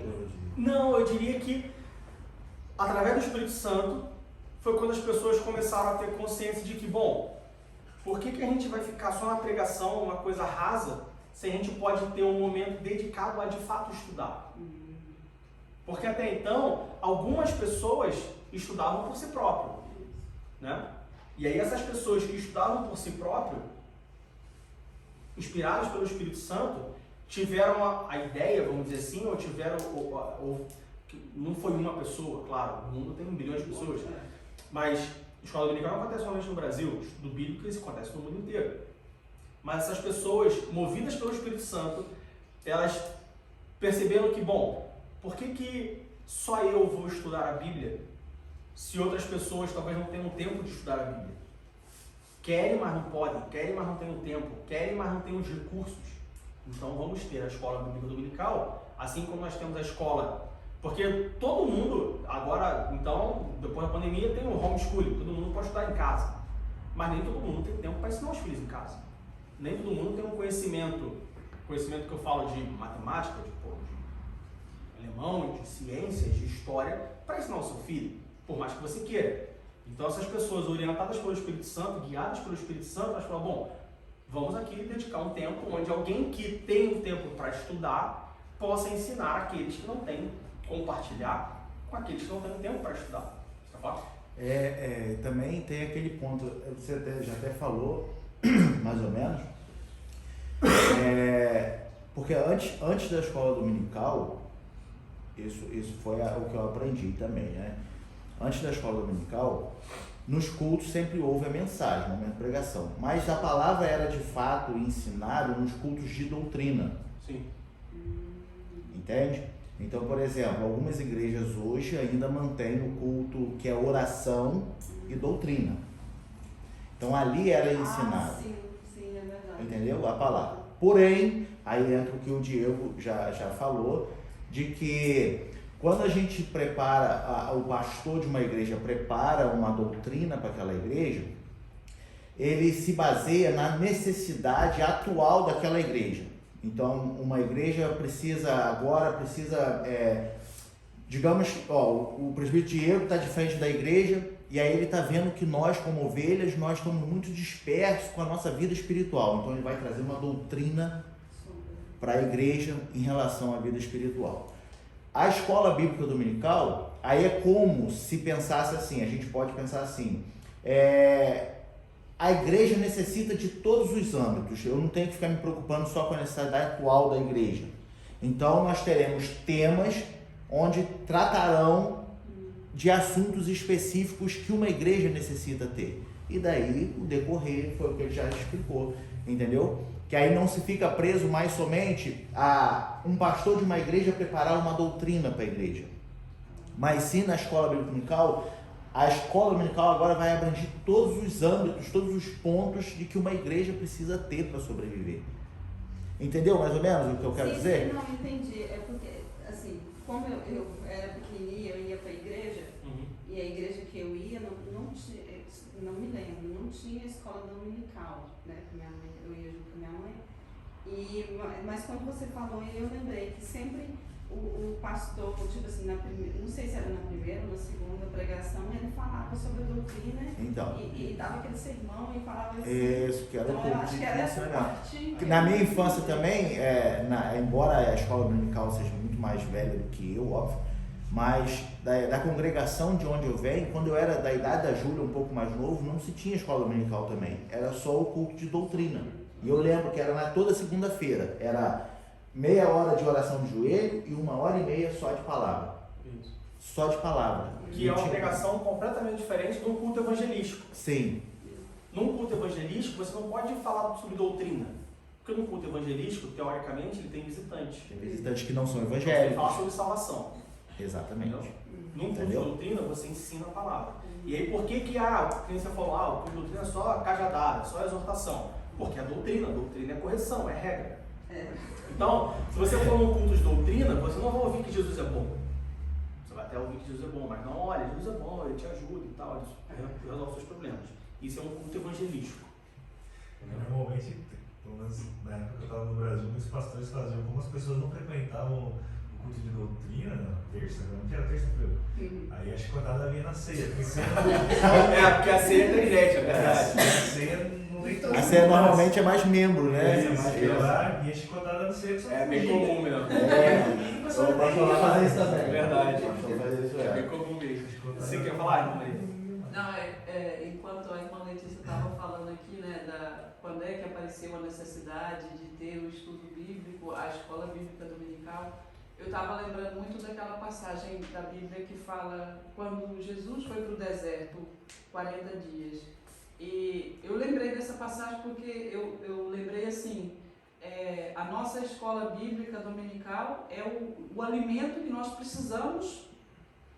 Não, eu diria que, através do Espírito Santo, foi quando as pessoas começaram a ter consciência de que, bom, por que a gente vai ficar só na pregação, uma coisa rasa, se a gente pode ter um momento dedicado a de fato estudar? Porque até então, algumas pessoas estudavam por si próprio, né? E aí essas pessoas que estudavam por si próprio, inspiradas pelo Espírito Santo, tiveram a ideia, vamos dizer assim, ou tiveram, não foi uma pessoa, claro, o mundo tem bilhões de pessoas, mas a escola dominical não acontece somente no Brasil, o estudo bíblico isso acontece no mundo inteiro. Mas essas pessoas, movidas pelo Espírito Santo, elas perceberam que, bom, por que só eu vou estudar a Bíblia se outras pessoas talvez não tenham tempo de estudar a Bíblia? Querem, mas não podem, querem, mas não têm o tempo, querem, mas não têm os recursos. Então vamos ter a escola bíblica dominical, assim como nós temos a escola. Porque todo mundo, agora, então, depois da pandemia, tem o homeschooling, todo mundo pode estudar em casa. Mas nem todo mundo tem tempo para ensinar os filhos em casa. Nem todo mundo tem um conhecimento que eu falo de matemática, de alemão, de ciências, de história, para ensinar o seu filho, por mais que você queira. Então essas pessoas orientadas pelo Espírito Santo, guiadas pelo Espírito Santo, elas falam, bom, vamos aqui dedicar um tempo onde alguém que tem um tempo para estudar possa ensinar aqueles que não têm, compartilhar com aqueles que não têm tempo para estudar. Tá? Também tem aquele ponto, você já até falou, mais ou menos, porque antes da escola dominical, isso foi o que eu aprendi também, né? Antes da escola dominical, nos cultos sempre houve a mensagem, o momento de pregação, mas a palavra era de fato ensinada nos cultos de doutrina. Sim. Entende? Então, por exemplo, algumas igrejas hoje ainda mantêm o culto que é oração e doutrina. Então ali era ensinado. Sim, é verdade. Entendeu? A palavra. Porém, aí entra o que o Diego já falou, de que quando a gente prepara, o pastor de uma igreja prepara uma doutrina para aquela igreja, ele se baseia na necessidade atual daquela igreja. Então, uma igreja precisa, digamos, o presbítero Diego está de frente da igreja e aí ele está vendo que nós, como ovelhas, nós estamos muito dispersos com a nossa vida espiritual. Então, ele vai trazer uma doutrina para a igreja em relação à vida espiritual. A escola bíblica dominical, aí é como se pensasse assim, a gente pode pensar assim, a igreja necessita de todos os âmbitos, eu não tenho que ficar me preocupando só com a necessidade atual da igreja. Então nós teremos temas onde tratarão de assuntos específicos que uma igreja necessita ter. E daí o decorrer foi o que ele já explicou, entendeu? Que aí não se fica preso mais somente a um pastor de uma igreja preparar uma doutrina para a igreja. Mas sim, na escola bíblica dominical, A escola dominical agora vai abranger todos os âmbitos, todos os pontos de que uma igreja precisa ter para sobreviver. Entendeu mais ou menos o que eu quero dizer? Sim, não, entendi. É porque, assim, como eu era pequenininha, eu ia para a igreja, e a igreja que eu ia não tinha, não me lembro, não tinha escola dominical, né? Minha mãe, eu ia junto com minha mãe. Mas quando você falou, eu lembrei que sempre o pastor, tipo assim, não sei se era na primeira ou na segunda pregação, ele falava sobre a doutrina então, e dava aquele sermão e falava assim. Isso, que era então, o eu acho que era essa legal. parte. Na minha infância também, embora a escola dominical seja muito mais velha do que eu, óbvio, mas da congregação de onde eu venho, quando eu era da idade da Júlia, um pouco mais novo, não se tinha escola dominical também, era só o culto de doutrina. E eu lembro que era toda segunda-feira, era meia hora de oração de joelho e 1h30 só de palavra. Isso. Só de palavra. Que é uma pregação completamente diferente de um culto evangelístico. Sim. Num culto evangelístico, você não pode falar sobre doutrina. Porque num culto evangelístico, teoricamente, ele tem visitantes. Tem visitantes que não são Você evangélicos. fala sobre salvação. Exatamente. Num culto de doutrina, você ensina a palavra. E aí, por que você falou, o culto de doutrina é só cajadada, só exortação? Porque a doutrina é correção, é regra. Então, se você for num culto de doutrina, você não vai ouvir que Jesus é bom. Você vai até ouvir que Jesus é bom, mas não, olha, Jesus é bom, ele te ajuda e tal, ele resolve os seus problemas. Isso é um culto evangelístico. Normalmente, pelo menos na época que eu estava no Brasil, muitos pastores faziam, como as pessoas não frequentavam o culto de doutrina na terça, não era terça-feira. Aí a chicotada vinha na ceia. Porque a ceia é internet, é verdade. A ceia não tem tanto. A ceia normalmente é mais membro, né? E a chicotada na ceia é bem comum mesmo. Só pra fazer isso também. É verdade. Isso É bem comum mesmo. Você quer falar, irmão Leite? Não, enquanto a irmã Letícia estava falando aqui, né, quando é que apareceu a necessidade de ter o estudo bíblico, a escola bíblica dominical, eu estava lembrando muito daquela passagem da Bíblia que fala quando Jesus foi para o deserto, 40 dias. E eu lembrei dessa passagem porque eu lembrei assim, a nossa escola bíblica dominical é o alimento que nós precisamos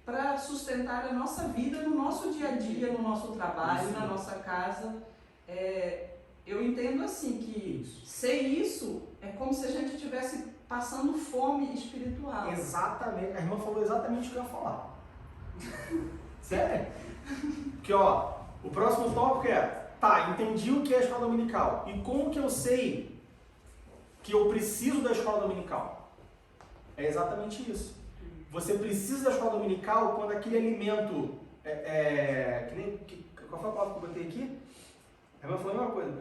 para sustentar a nossa vida no nosso dia a dia, no nosso trabalho, na nossa casa. Eu entendo assim que sem isso é como se a gente estivesse passando fome espiritual. Exatamente, a irmã falou exatamente o que eu ia falar. Sério? Porque o próximo tópico entendi o que é a escola dominical. E como que eu sei que eu preciso da escola dominical? É exatamente isso. Você precisa da escola dominical quando aquele alimento qual foi a palavra que eu botei aqui? A irmã falou a mesma coisa.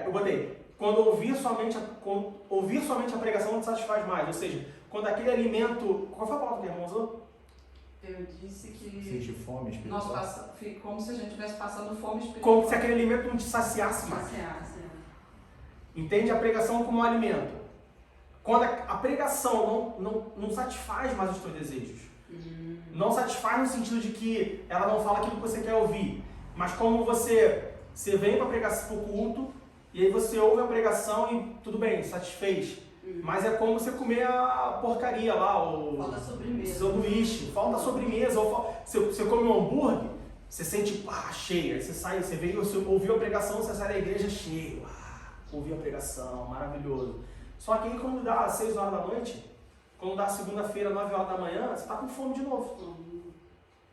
Eu botei. Quando ouvir somente a pregação não te satisfaz mais. Ou seja, quando aquele alimento... Qual foi a palavra que a irmã usou? Eu disse que Sente fome espiritual. como se a gente estivesse passando fome espiritual. Como se aquele alimento não te saciasse mais. Entende a pregação como um alimento. Quando a pregação não satisfaz mais os teus desejos. Não satisfaz no sentido de que ela não fala aquilo que você quer ouvir. Mas como você vem para pregar para o culto, e aí você ouve a pregação e tudo bem, satisfez. Mas é como você comer a porcaria lá, falta sobremesa. Sanduíche, falta sobremesa. Você come um hambúrguer, você sente cheio. Aí você sai, você ouviu a pregação, você sai da igreja cheio. Ouviu a pregação, maravilhoso. Só que aí quando dá 6 horas da noite, quando dá segunda-feira, 9 horas da manhã, você está com fome de novo.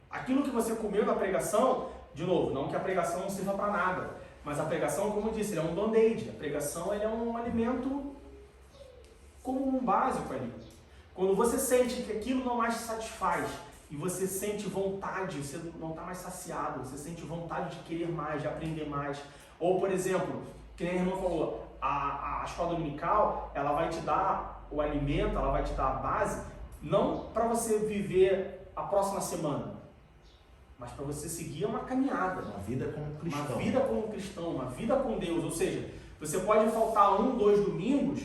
Aquilo que você comeu na pregação, de novo, não que a pregação não sirva para nada, mas a pregação, como eu disse, ele é um band-aid. A pregação ele é um alimento como um básico ali. Quando você sente que aquilo não mais te satisfaz e você sente vontade, você não está mais saciado, você sente vontade de querer mais, de aprender mais. Ou, por exemplo, que nem a irmã falou, a escola dominical, ela vai te dar o alimento, ela vai te dar a base, não para você viver a próxima semana, mas para você seguir uma caminhada. Uma vida como cristão. Uma vida como cristão, uma vida com Deus. Ou seja, você pode faltar 1, 2 domingos,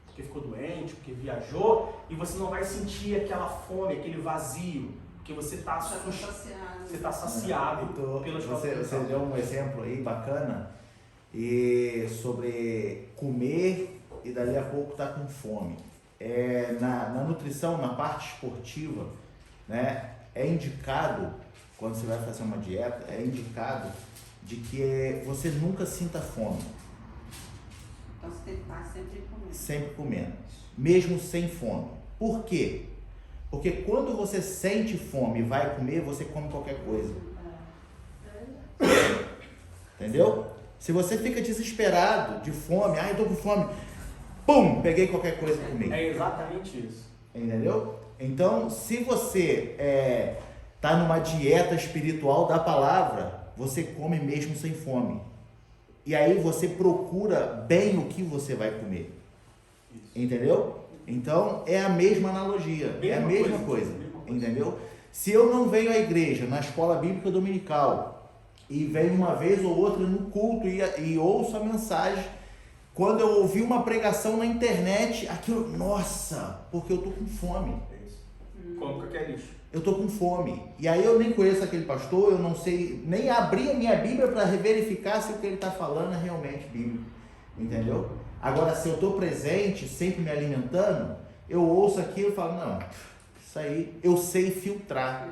porque ficou doente, porque viajou, e você não vai sentir aquela fome, aquele vazio, porque você está saciado pelas Você deu um exemplo aí bacana sobre comer e dali a pouco tá com fome. Na nutrição, na parte esportiva, né, é indicado quando você vai fazer uma dieta, é indicado de que você nunca sinta fome. Então você tem que estar sempre comendo. Sempre comendo, mesmo sem fome. Por quê? Porque quando você sente fome e vai comer, você come qualquer coisa. Entendeu? Se você fica desesperado, de fome, eu tô com fome, pum, peguei qualquer coisa e comi. É exatamente isso. Entendeu? Então, se você tá numa dieta espiritual da palavra, você come mesmo sem fome. E aí você procura bem o que você vai comer. Isso. Entendeu? Então, é a mesma analogia, é a mesma coisa. Entendeu? Se eu não venho à igreja, na escola bíblica dominical, e venho uma vez ou outra no culto e ouço a mensagem, quando eu ouvi uma pregação na internet, aquilo, nossa, porque eu tô com fome. É isso. Como que é lixo? Eu tô com fome. E aí eu nem conheço aquele pastor, eu não sei, nem abri a minha Bíblia para verificar se o que ele está falando é realmente bíblico. Entendeu? Agora, se eu estou presente, sempre me alimentando, eu ouço aquilo e falo, não, isso aí eu sei filtrar.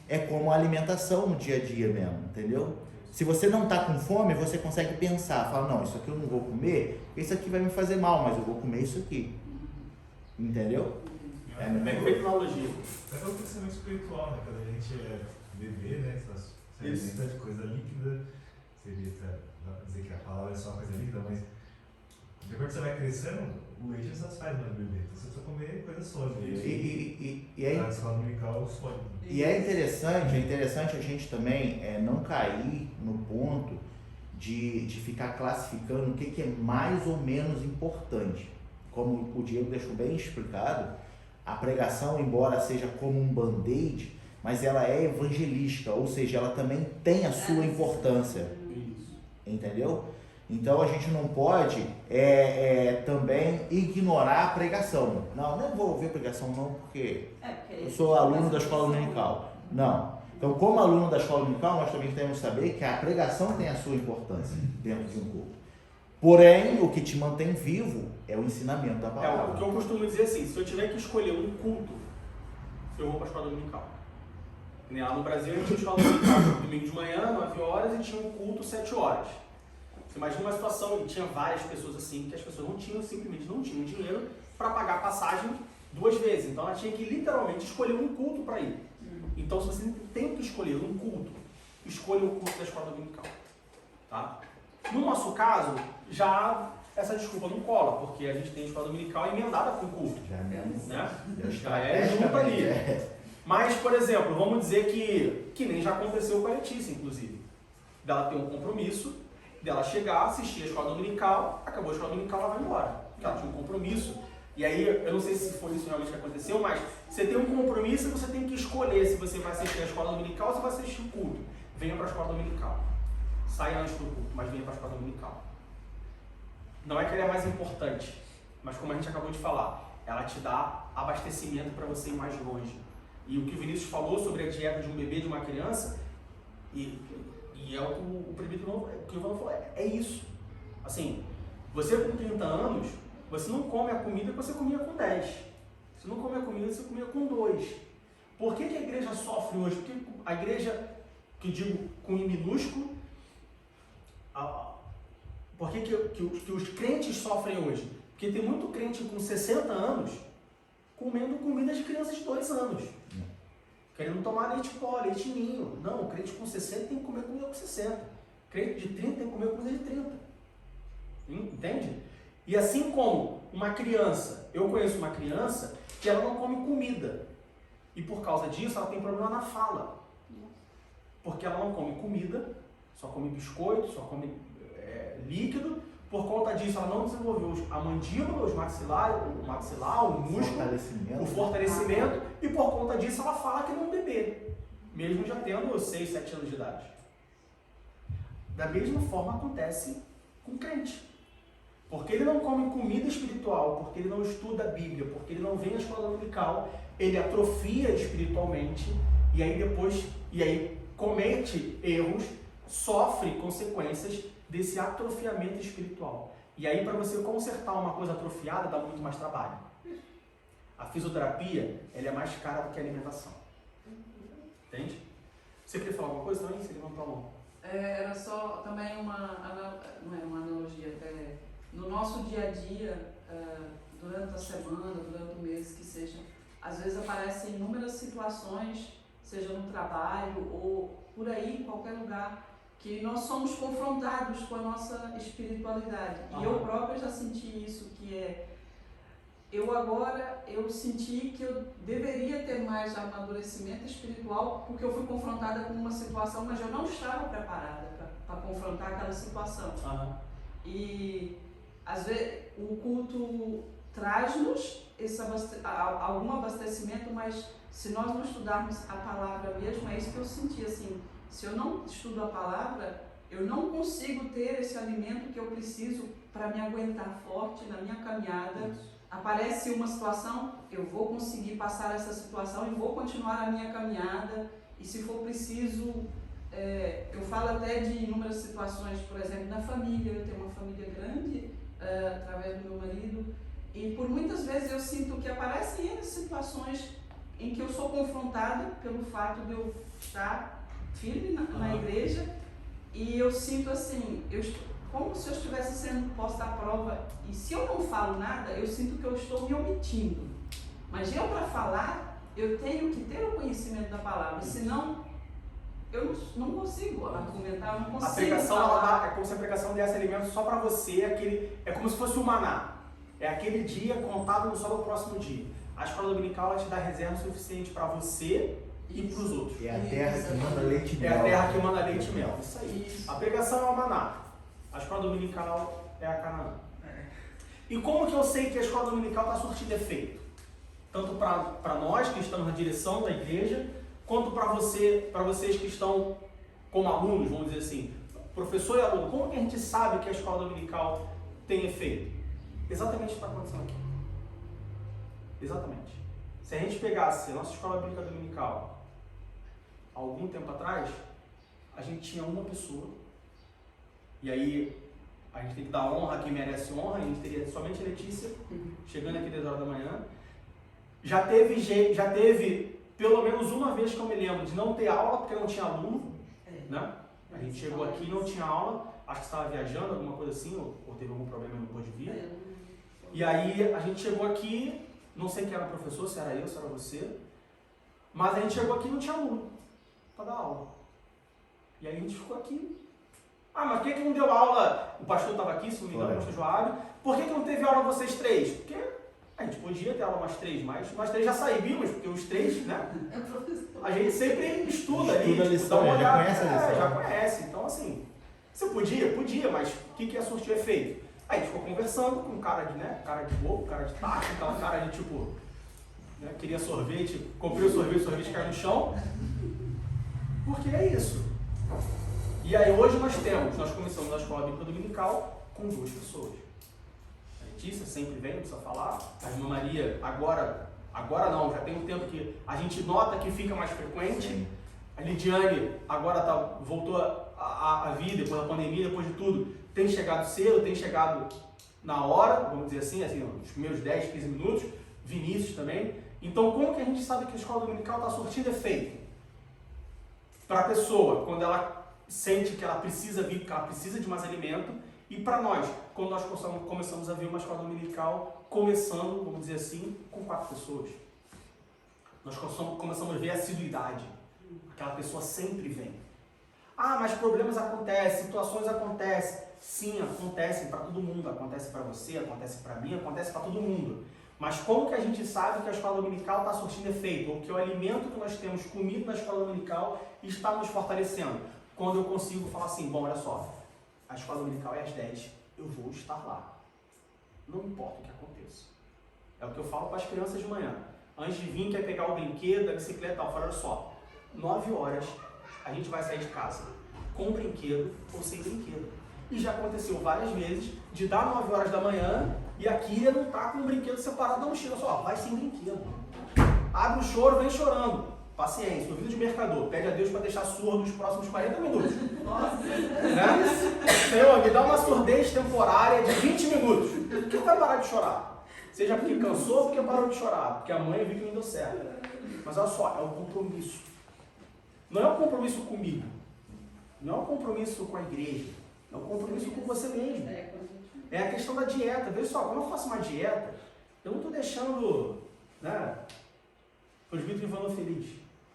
É como a alimentação no dia a dia mesmo, entendeu? Se você não está com fome, você consegue pensar, fala, não, isso aqui eu não vou comer, porque isso aqui vai me fazer mal, mas eu vou comer isso aqui. Entendeu? É bem feito analogia. É o crescimento espiritual, né? Quando a gente é bebê, né? Se alimenta de coisa líquida, seria pra dizer que a palavra é só coisa líquida, mas depois que você vai crescendo, o leite não satisfaz mais o bebê. Então você precisa comer coisa sólida. Na escola dominical, sólido. E é interessante a gente também não cair no ponto de ficar classificando o que é mais ou menos importante. Como o Diego deixou bem explicado, a pregação, embora seja como um band-aid, mas ela é evangelística, ou seja, ela também tem a sua importância. Entendeu? Então a gente não pode também ignorar a pregação. Não vou ouvir a pregação não, porque eu sou aluno da escola dominical. Não. Então, como aluno da escola dominical, nós também temos que saber que a pregação tem a sua importância dentro de um culto. Porém, o que te mantém vivo é o ensinamento da palavra. O que eu costumo dizer assim, se eu tiver que escolher um culto, eu vou para a escola dominical. Lá no Brasil, a gente tinha escola dominical domingo de manhã, 9 horas, e tinha um culto 7 horas. Você imagina uma situação, e tinha várias pessoas assim, que as pessoas simplesmente não tinham dinheiro para pagar a passagem 2 vezes. Então ela tinha que literalmente escolher um culto para ir. Então se você tem que escolher um culto, escolha o culto da escola dominical. Tá? No nosso caso, já essa desculpa não cola, porque a gente tem a escola dominical emendada com o culto. Já é junto ali. Mas, por exemplo, vamos dizer que nem já aconteceu com a Letícia, inclusive. Dela ter um compromisso, dela chegar, assistir a escola dominical, acabou a escola dominical, ela vai embora. Porque ela tinha um compromisso. E aí, eu não sei se foi isso realmente que aconteceu, mas você tem um compromisso e você tem que escolher se você vai assistir a escola dominical ou se vai assistir o culto. Venha para a escola dominical. Saia antes do culto, mas venha para a escola dominical. Não é que ela é mais importante, mas como a gente acabou de falar, ela te dá abastecimento para você ir mais longe. E o que o Vinícius falou sobre a dieta de um bebê, de uma criança, e é o que o presbítero falou, é isso. Assim, você com 30 anos, você não come a comida que você comia com 10. Você não come a comida que você comia com 2. Por que a igreja sofre hoje? Porque a igreja, que eu digo com I minúsculo, por que os crentes sofrem hoje? Porque tem muito crente com 60 anos comendo comida de crianças de 2 anos. Querendo tomar leite pó, leite ninho. Não, o crente com 60 tem que comer comida com 60. O crente de 30 tem que comer comida de 30. Entende? E assim como uma criança, eu conheço uma criança que ela não come comida. E por causa disso ela tem problema na fala. Porque ela não come comida, só come biscoito, só come líquido. Por conta disso ela não desenvolveu a mandíbula, o maxilar, o músculo, o fortalecimento. E por conta disso ela fala que não é um bebê, mesmo já tendo 6, 7 anos de idade. Da mesma forma acontece com o crente. Porque ele não come comida espiritual, porque ele não estuda a Bíblia, porque ele não vem à escola dominical, ele atrofia espiritualmente e aí comete erros, sofre consequências desse atrofiamento espiritual. E aí, para você consertar uma coisa atrofiada, dá muito mais trabalho. A fisioterapia, ela é mais cara do que a alimentação. Entende? Você queria falar alguma coisa também? Você levantou a mão. Era só também não é uma analogia, até no nosso dia a dia, durante a semana, durante o mês que seja, às vezes aparecem inúmeras situações, seja no trabalho ou por aí, em qualquer lugar, que nós somos confrontados com a nossa espiritualidade. E eu própria já senti isso, que é, eu senti que eu deveria ter mais amadurecimento espiritual, porque eu fui confrontada com uma situação, mas eu não estava preparada para confrontar aquela situação. E às vezes o culto traz-nos algum abastecimento, mas se nós não estudarmos a palavra mesmo, é isso que eu senti, assim, se eu não estudo a palavra, eu não consigo ter esse alimento que eu preciso para me aguentar forte na minha caminhada. Aparece uma situação, eu vou conseguir passar essa situação e vou continuar a minha caminhada, e se for preciso, eu falo até de inúmeras situações, por exemplo, na família, eu tenho uma família grande, através do meu marido, e por muitas vezes eu sinto que aparecem situações em que eu sou confrontada pelo fato de eu estar firme na igreja, e eu sinto assim, como se eu estivesse sendo posta à prova, e se eu não falo nada, eu sinto que eu estou me omitindo. Mas eu, para falar, eu tenho que ter o conhecimento da palavra, senão eu não consigo argumentar, eu não consigo a pregação, falar. É como se a pregação desse alimento só para você, é como se fosse o maná. É aquele dia contado só no próximo dia. A escola dominical ela te dá reserva suficiente para você e para os outros. É a terra que manda leite e mel. É a terra que manda leite e mel. Isso aí. A pregação é o maná. A escola dominical é a Canaã. E como que eu sei que a escola dominical está surtindo efeito? Tanto para nós que estamos na direção da igreja, quanto para vocês que estão como alunos, vamos dizer assim. Professor e aluno, como que a gente sabe que a escola dominical tem efeito? Exatamente o que está acontecendo aqui. Exatamente. Se a gente pegasse a nossa escola bíblica dominical algum tempo atrás, a gente tinha uma pessoa, e aí a gente tem que dar honra a quem merece honra, a gente teria somente a Letícia, chegando aqui 10 horas da manhã. Já teve pelo menos uma vez que eu me lembro de não ter aula porque não tinha aluno, né? A gente chegou aqui e não tinha aula, acho que estava viajando, alguma coisa assim, ou teve algum problema e não pôde vir. E aí a gente chegou aqui, não sei quem era o professor, se era eu, se era você, mas a gente chegou aqui e não tinha aluno para dar aula. E aí a gente ficou aqui. Mas por que não deu aula? O pastor estava aqui, se não me engano, o pastor Joab. Por que não teve aula vocês três? Porque a gente podia ter aula mais três, mas nós três já sabíamos, porque os três, né? A gente sempre estuda ali. A lição, já conhece a lição. Já conhece. Então, assim, você podia, mas o que ia surtir efeito? Aí a gente ficou conversando com um cara de bobo, cara de taco, aquela cara de tipo, né, queria sorvete, comprei o sorvete caiu no chão. Porque é isso. E aí hoje nós começamos a escola bíblica dominical com 2 pessoas. A Letícia sempre vem, não precisa falar. A irmã Maria, agora não, já tem um tempo que a gente nota que fica mais frequente. Sim. A Lidiane agora voltou a vir, depois da pandemia, depois de tudo. Tem chegado cedo, tem chegado na hora, vamos dizer assim, nos primeiros 10, 15 minutos. Vinícius também. Então, como que a gente sabe que a escola dominical está surtindo efeito? Para a pessoa, quando ela sente que ela precisa vir, que ela precisa de mais alimento, e para nós, quando nós começamos a ver uma escola dominical começando, vamos dizer assim, com 4 pessoas. Nós começamos a ver a assiduidade. Aquela pessoa sempre vem. Mas problemas acontecem, situações acontecem. Sim, acontecem para todo mundo. Acontece para você, acontece para mim, acontece para todo mundo. Mas como que a gente sabe que a escola dominical está surtindo efeito? Ou que o alimento que nós temos comido na escola dominical está nos fortalecendo? Quando eu consigo falar assim, bom, olha só, a escola dominical é às 10, eu vou estar lá. Não importa o que aconteça. É o que eu falo para as crianças de manhã. Antes de vir, quer pegar o brinquedo, a bicicleta e tal. Eu falo, olha só, 9 horas a gente vai sair de casa com brinquedo ou sem brinquedo. E já aconteceu várias vezes de dar 9 horas da manhã e a Kíria não tá com o brinquedo separado da mochila. Só, vai sem brinquedo. Abre o choro, vem chorando. Paciência, ouvido de mercador. Pede a Deus para deixar surdo os próximos 40 minutos. Nossa. Né? Senhor, me dá uma surdez temporária de 20 minutos. Por que vai parar de chorar? Seja porque cansou ou porque parou de chorar. Porque a mãe viu que não deu certo. Mas olha só, é um compromisso. não é um compromisso comigo, não é um compromisso com a igreja, é um compromisso com você mesmo. É a questão da dieta. Veja só, quando eu faço uma dieta, eu não estou deixando, né, o presbítero Ivano feliz.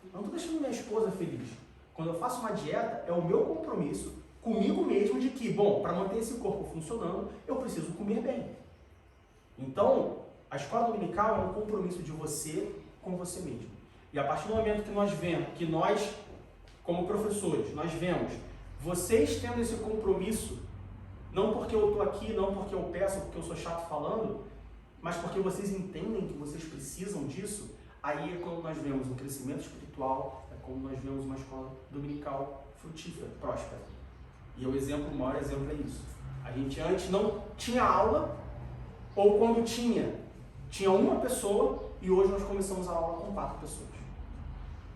Eu não estou deixando minha esposa feliz. Quando eu faço uma dieta, é o meu compromisso comigo mesmo de que, bom, para manter esse corpo funcionando, eu preciso comer bem. Então, a escola dominical é um compromisso de você com você mesmo. E a partir do momento que nós vemos, que nós, como professores, nós vemos vocês tendo esse compromisso, não porque eu estou aqui, não porque eu peço, porque eu sou chato falando, mas porque vocês entendem que vocês precisam disso, aí é quando nós vemos um crescimento espiritual, é quando nós vemos uma escola dominical frutífera, próspera. E o maior exemplo é isso. A gente antes não tinha aula, ou quando tinha uma pessoa, e hoje nós começamos a aula com 4 pessoas.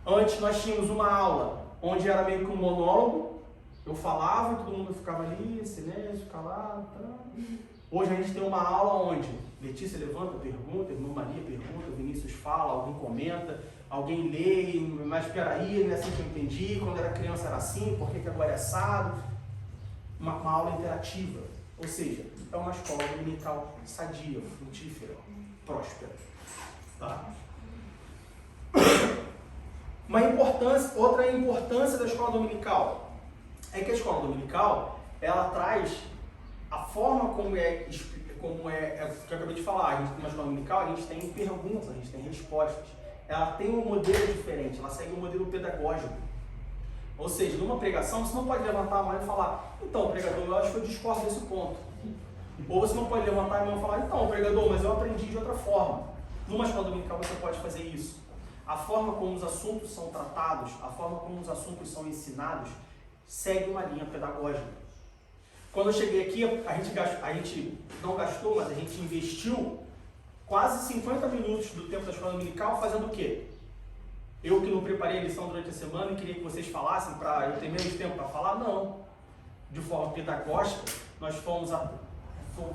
Antes nós tínhamos uma aula onde era meio que um monólogo, eu falava e todo mundo ficava ali, silêncio, calado. Tá. Hoje a gente tem uma aula onde Letícia levanta, pergunta, irmã Maria pergunta, Vinícius fala, alguém comenta, alguém lê, mas peraí, não é assim que eu entendi, quando era criança era assim, por que agora é assado? Uma aula interativa, ou seja, é uma escola dominical sadia, frutífera, próspera. Tá? Outra importância da escola dominical é que a escola dominical, ela traz a forma como é o que eu acabei de falar. A gente tem uma escola dominical, a gente tem perguntas, a gente tem respostas. Ela tem um modelo diferente, ela segue um modelo pedagógico. Ou seja, numa pregação, você não pode levantar a mão e falar, então, pregador, eu acho que eu discordo desse ponto. Ou você não pode levantar a mão e falar, então, pregador, mas eu aprendi de outra forma. Numa escola dominical você pode fazer isso. A forma como os assuntos são tratados, a forma como os assuntos são ensinados, segue uma linha pedagógica. Quando eu cheguei aqui, a gente não gastou, mas a gente investiu quase 50 minutos do tempo da escola dominical fazendo o quê? Eu que não preparei a lição durante a semana e queria que vocês falassem para eu ter menos tempo para falar, não. De forma pedagógica, nós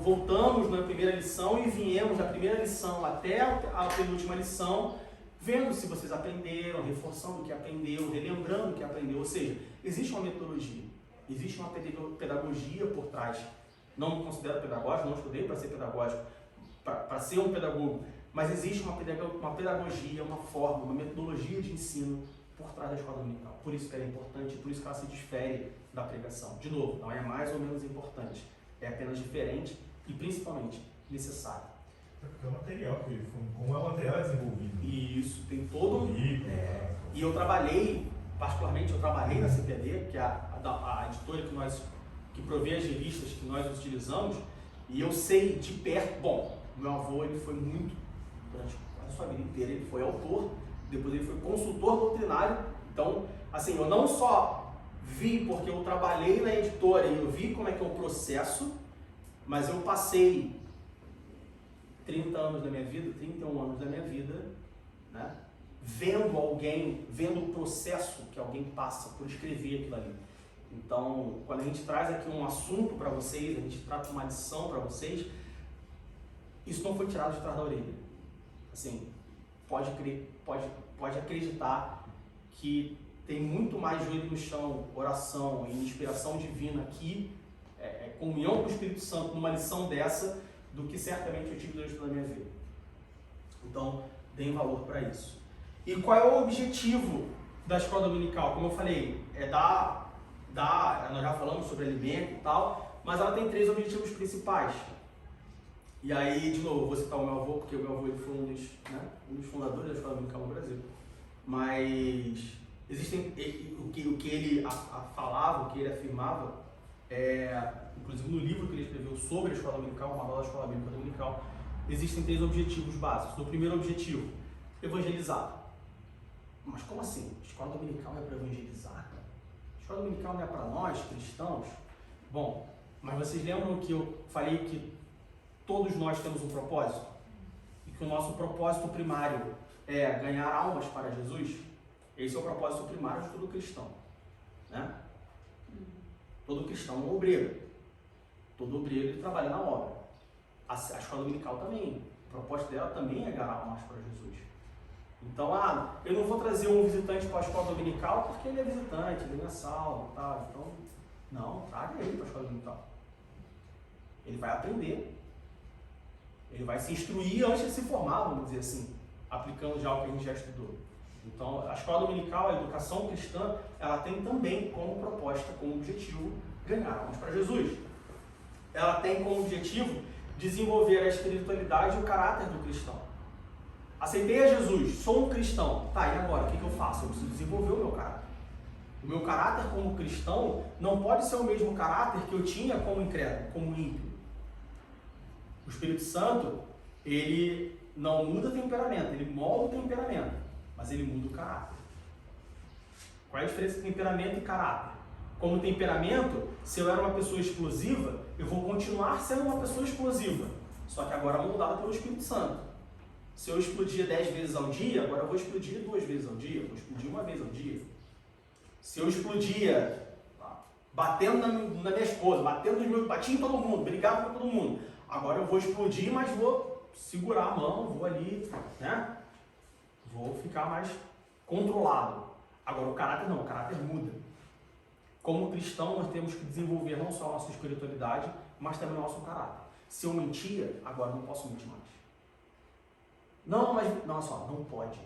voltamos na primeira lição e viemos da primeira lição até a penúltima lição, vendo se vocês aprenderam, reforçando o que aprendeu, relembrando o que aprendeu. Ou seja, existe uma metodologia, existe uma pedagogia por trás. Não me considero pedagógico, não estudei para ser pedagógico, para ser um pedagogo, mas existe uma pedagogia, uma forma, uma metodologia de ensino por trás da escola dominical. Por isso que ela é importante, por isso que ela se difere da pregação. De novo, não é mais ou menos importante, é apenas diferente e principalmente necessário. Porque é o material, como é o material desenvolvido. Isso, tem todo e eu trabalhei, particularmente eu trabalhei na CPAD, que é a editora que provê as revistas que nós utilizamos, e eu sei de perto, bom, meu avô ele foi muito, durante a sua vida inteira, ele foi autor, depois ele foi consultor doutrinário, então, assim, eu não só vi porque eu trabalhei na editora e eu vi como é que é o processo, mas eu passei 30 anos da minha vida, 31 anos da minha vida, né, vendo o processo que alguém passa por escrever aquilo ali. Então, quando a gente traz aqui um assunto para vocês, a gente trata uma lição para vocês, isso não foi tirado de trás da orelha. Assim, pode acreditar que tem muito mais joelho no chão, oração e inspiração divina aqui, comunhão com o Espírito Santo numa lição dessa, do que certamente eu tive durante toda a minha vida. Então, deem valor para isso. E qual é o objetivo da escola dominical? Como eu falei, nós já falamos sobre alimento e tal, mas ela tem 3 objetivos principais. E aí, de novo, vou citar o meu avô, porque o meu avô ele foi um dos fundadores da escola dominical no Brasil. Mas existem o que ele falava, o que ele afirmava, inclusive no livro que ele escreveu sobre a escola dominical, o manual da escola bíblica dominical, existem 3 objetivos básicos. O primeiro objetivo, evangelizar. Mas como assim? A escola dominical é para evangelizar? A escola dominical não é para nós, cristãos? Bom, mas vocês lembram que eu falei que todos nós temos um propósito? E que o nosso propósito primário é ganhar almas para Jesus? Esse é o propósito primário de todo cristão, né? Todo cristão é um obreiro. Todo obreiro ele trabalha na obra. A escola dominical também. O propósito dela também é ganhar almas para Jesus. Então, eu não vou trazer um visitante para a escola dominical porque ele é visitante, ele não é salvo, tá? Então, não, traga ele para a escola dominical. Ele vai aprender. Ele vai se instruir antes de se formar, vamos dizer assim, aplicando já o que a gente já estudou. Então, a escola dominical, a educação cristã, ela tem também como proposta, como objetivo, ganhar almas para Jesus. Ela tem como objetivo desenvolver a espiritualidade e o caráter do cristão. Aceitei a Jesus, sou um cristão. Tá, e agora? O que eu faço? Eu preciso desenvolver o meu caráter. O meu caráter como cristão não pode ser o mesmo caráter que eu tinha como incrédulo, como ímpio. O Espírito Santo, ele não muda o temperamento, ele molda o temperamento, mas ele muda o caráter. Qual é a diferença entre temperamento e caráter? Como temperamento, se eu era uma pessoa explosiva, eu vou continuar sendo uma pessoa explosiva, só que agora moldada pelo Espírito Santo. Se eu explodia 10 vezes ao dia, agora eu vou explodir 2 vezes ao dia, vou explodir 1 vez ao dia. Se eu explodia batendo na minha esposa, batia em todo mundo, brigava com todo mundo, agora eu vou explodir, mas vou segurar a mão, vou ali, né? Vou ficar mais controlado. Agora o caráter não, o caráter muda. Como cristão, nós temos que desenvolver não só a nossa espiritualidade, mas também o nosso caráter. Se eu mentia, agora eu não posso mentir mais. Não, mas não, só, não pode.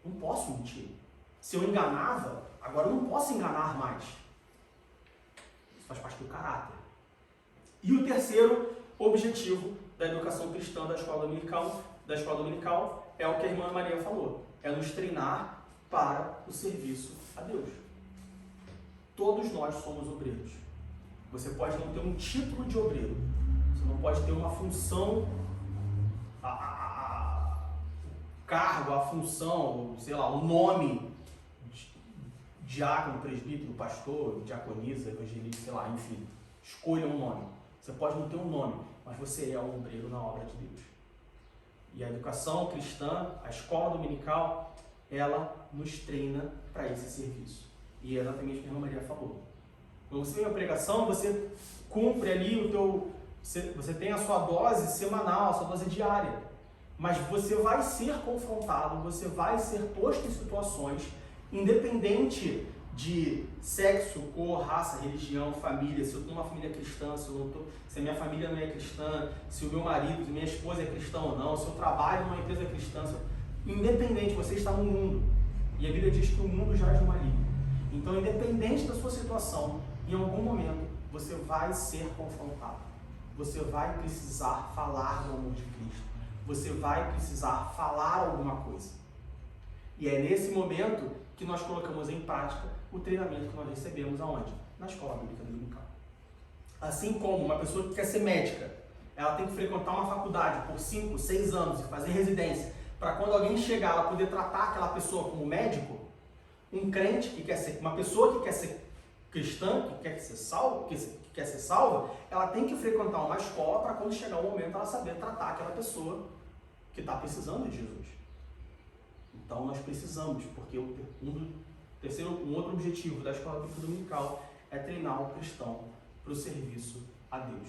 Não posso mentir. Se eu enganava, agora eu não posso enganar mais. Isso faz parte do caráter. E o terceiro objetivo da educação cristã da escola dominical é o que a irmã Maria falou. É nos treinar para o serviço a Deus. Todos nós somos obreiros. Você pode não ter um título de obreiro. Você não pode ter uma função, cargo, a função, sei lá, o nome, diácono, presbítero, pastor, diaconisa, evangelista, sei lá, enfim. Escolha um nome. Você pode não ter um nome, mas você é um obreiro na obra de Deus. E a educação cristã, a escola dominical, ela nos treina para esse serviço. E é exatamente o que a irmã Maria falou. Quando você vem a pregação, você cumpre ali você tem a sua dose semanal, a sua dose diária. Mas você vai ser confrontado, você vai ser posto em situações, independente de sexo, cor, raça, religião, família, se eu estou numa família cristã, se a minha família não é cristã, se o meu marido, se minha esposa é cristã ou não, se eu trabalho numa empresa cristã, independente, você está no mundo. E a Bíblia diz que o mundo jaz no maligno. Então, independente da sua situação, em algum momento, você vai ser confrontado. Você vai precisar falar do amor de Cristo. Você vai precisar falar alguma coisa. E é nesse momento que nós colocamos em prática o treinamento que nós recebemos aonde? Na escola bíblica dominical. Assim como uma pessoa que quer ser médica, ela tem que frequentar uma faculdade por 5, 6 anos e fazer residência, para quando alguém chegar, ela poder tratar aquela pessoa como médico. Um crente que quer ser, uma pessoa que quer ser cristã, que quer ser salva, ela tem que frequentar uma escola para quando chegar o momento ela saber tratar aquela pessoa que está precisando de Jesus. Então nós precisamos, porque um outro objetivo da escola bíblica dominical é treinar o cristão para o serviço a Deus,